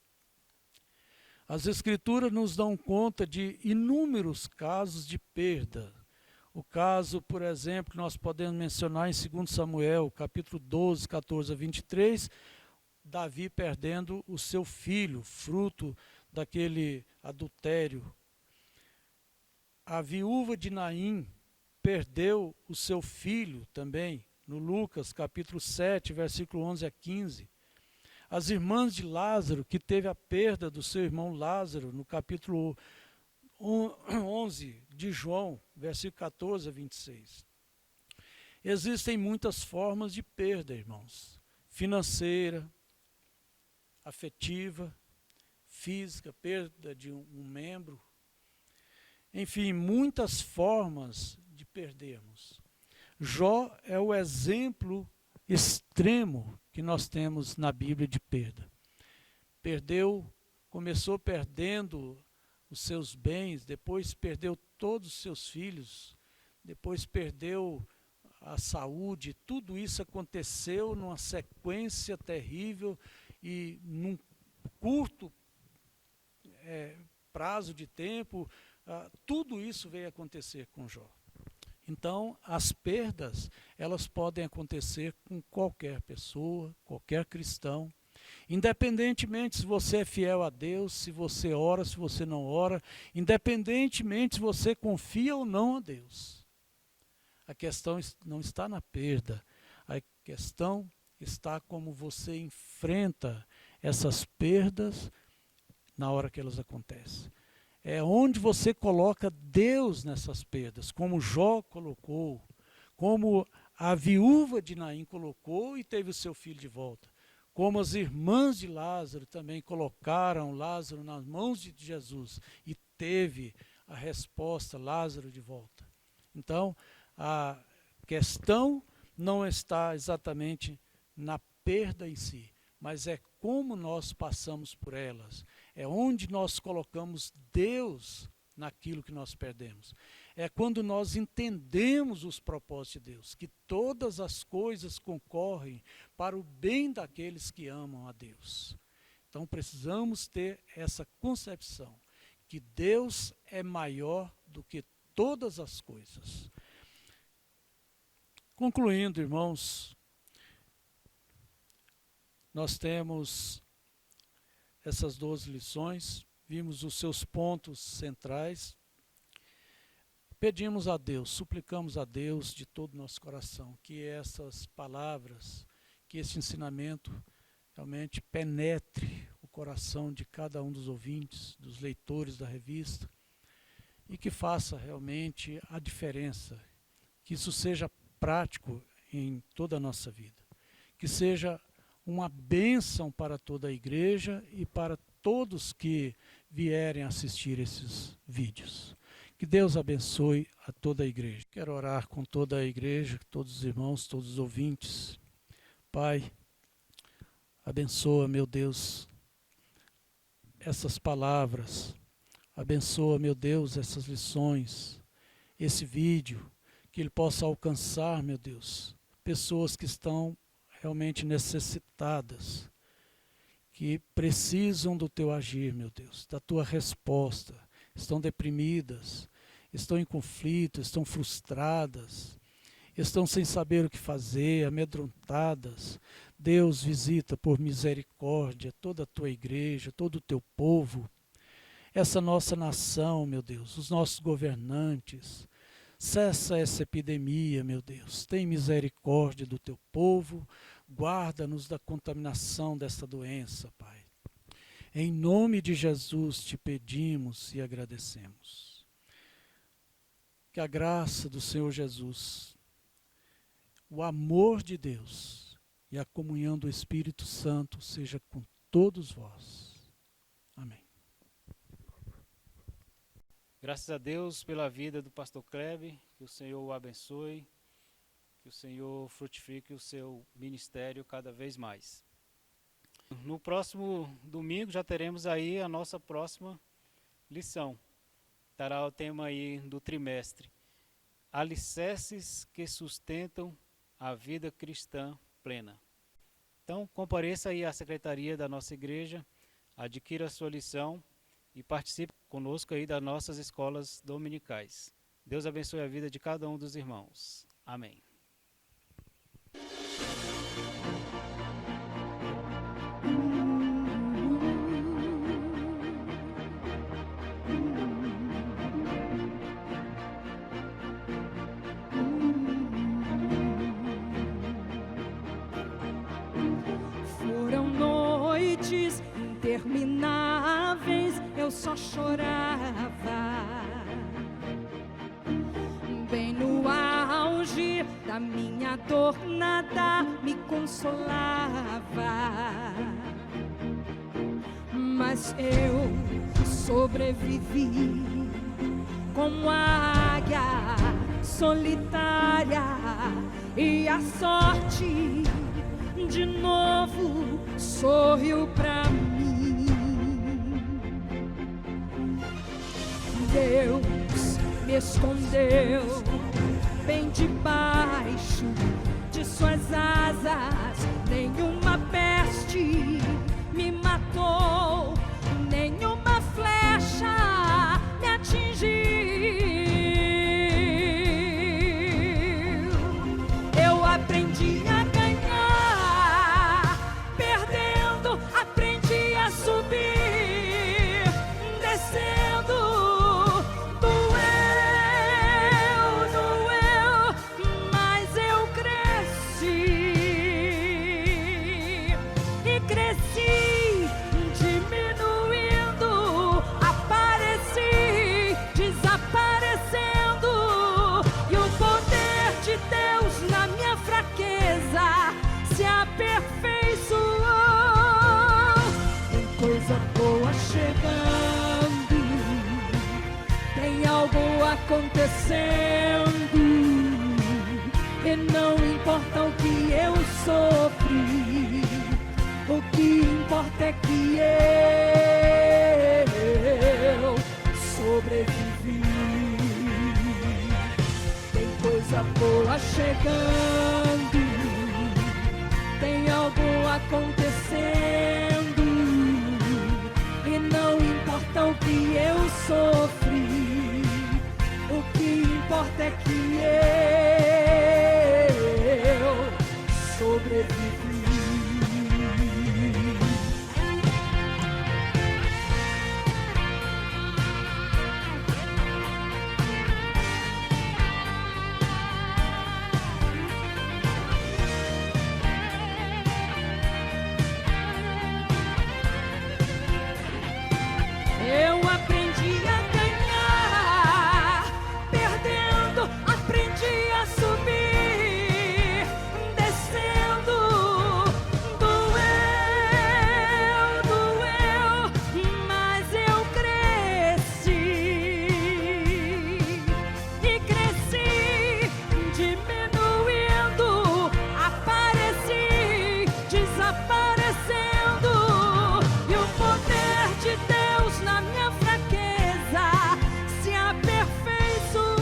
As Escrituras nos dão conta de inúmeros casos de perda. O caso, por exemplo, que nós podemos mencionar em 2 Samuel, capítulo 12, 14 a 23, Davi perdendo o seu filho, fruto daquele adultério. A viúva de Naim perdeu o seu filho também, no Lucas, capítulo 7, versículo 11 a 15. As irmãs de Lázaro, que teve a perda do seu irmão Lázaro, no capítulo 11 de João, versículo 14 a 26. Existem muitas formas de perda, irmãos. Financeira, afetiva, física, perda de um membro. Enfim, muitas formas de perdermos. Jó é o exemplo extremo que nós temos na Bíblia de perda. Começou perdendo os seus bens, depois perdeu todos os seus filhos, depois perdeu a saúde. Tudo isso aconteceu numa sequência terrível e num curto prazo de tempo. Tudo isso veio acontecer com Jó. Então, as perdas, elas podem acontecer com qualquer pessoa, qualquer cristão, independentemente se você é fiel a Deus, se você ora, se você não ora, independentemente se você confia ou não a Deus. A questão não está na perda, a questão está como você enfrenta essas perdas na hora que elas acontecem. É onde você coloca Deus nessas perdas, como Jó colocou, como a viúva de Naim colocou e teve o seu filho de volta, como as irmãs de Lázaro também colocaram Lázaro nas mãos de Jesus e teve a resposta, Lázaro de volta. Então, a questão não está exatamente na perda em si, mas é como nós passamos por elas. É onde nós colocamos Deus naquilo que nós perdemos. É quando nós entendemos os propósitos de Deus, que todas as coisas concorrem para o bem daqueles que amam a Deus. Então precisamos ter essa concepção, que Deus é maior do que todas as coisas. Concluindo, irmãos, nós temos essas 12 lições, vimos os seus pontos centrais. Pedimos a Deus, suplicamos a Deus de todo o nosso coração, que essas palavras, que esse ensinamento realmente penetre o coração de cada um dos ouvintes, dos leitores da revista, e que faça realmente a diferença, que isso seja prático em toda a nossa vida, que seja uma bênção para toda a igreja e para todos que vierem assistir esses vídeos. Que Deus abençoe a toda a igreja. Quero orar com toda a igreja, todos os irmãos, todos os ouvintes. Pai, abençoa, meu Deus, essas palavras. Abençoa, meu Deus, essas lições, esse vídeo, que ele possa alcançar, meu Deus, pessoas que estão realmente necessitadas, que precisam do teu agir, meu Deus, da tua resposta, estão deprimidas, estão em conflito, estão frustradas, estão sem saber o que fazer, amedrontadas. Deus, visita por misericórdia toda a tua igreja, todo o teu povo, essa nossa nação, meu Deus, os nossos governantes. Cessa essa epidemia, meu Deus. Tem misericórdia do teu povo. Guarda-nos da contaminação dessa doença, Pai. Em nome de Jesus te pedimos e agradecemos. Que a graça do Senhor Jesus, o amor de Deus e a comunhão do Espírito Santo seja com todos vós. Amém. Graças a Deus pela vida do pastor Klebe, que o Senhor o abençoe, que o Senhor frutifique o seu ministério cada vez mais. No próximo domingo já teremos aí a nossa próxima lição. Estará o tema aí do trimestre: alicerces que sustentam a vida cristã plena. Então compareça aí à secretaria da nossa igreja, adquira a sua lição e participe conosco aí das nossas escolas dominicais. Deus abençoe a vida de cada um dos irmãos. Amém. Foram noites intermináveis, eu só chorava. Bem no auge da minha dor, nada me consolava. Mas eu sobrevivi como águia solitária, e a sorte de novo sorriu pra mim. Deus me escondeu bem debaixo de suas asas. Nenhuma peste me matou, nenhuma flecha me atingiu. Eu aprendi a ganhar, perdendo, aprendi a subir, descendo. Doeu, mas eu cresci. E cresci, diminuindo, apareci, desaparecendo. E o poder de Deus na minha fraqueza se aperfeiçoou. Tem coisa boa chegando, tem algo acontecendo, e não importa o que eu sofri, o que importa é que eu sobrevivi. Tem coisa boa chegando, tem algo acontecendo, e não importa o que eu sofri, o que importa é que eu sobrevivi. Eu aprendi a ganhar, perdendo, aprendi a subir, descendo. Doeu, mas eu cresci. E cresci, diminuindo, apareci, desaparecendo. E o poder de Deus na minha fraqueza se aperfeiçoou.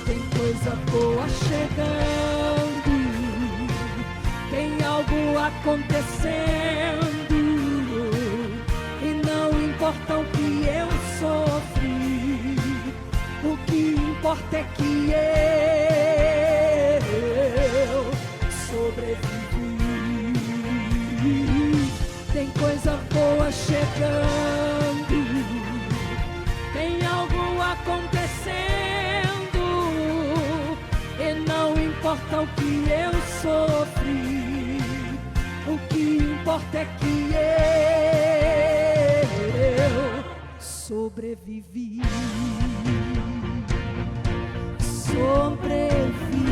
Tem coisa boa chegando, tem algo acontecendo, e não importa o que eu sofri, o que importa é que eu sobrevivi. tem coisa boa chegando, tem algo acontecendo, e não importa o que eu sofri, o que importa é que eu sobrevivi. Sobrevivi.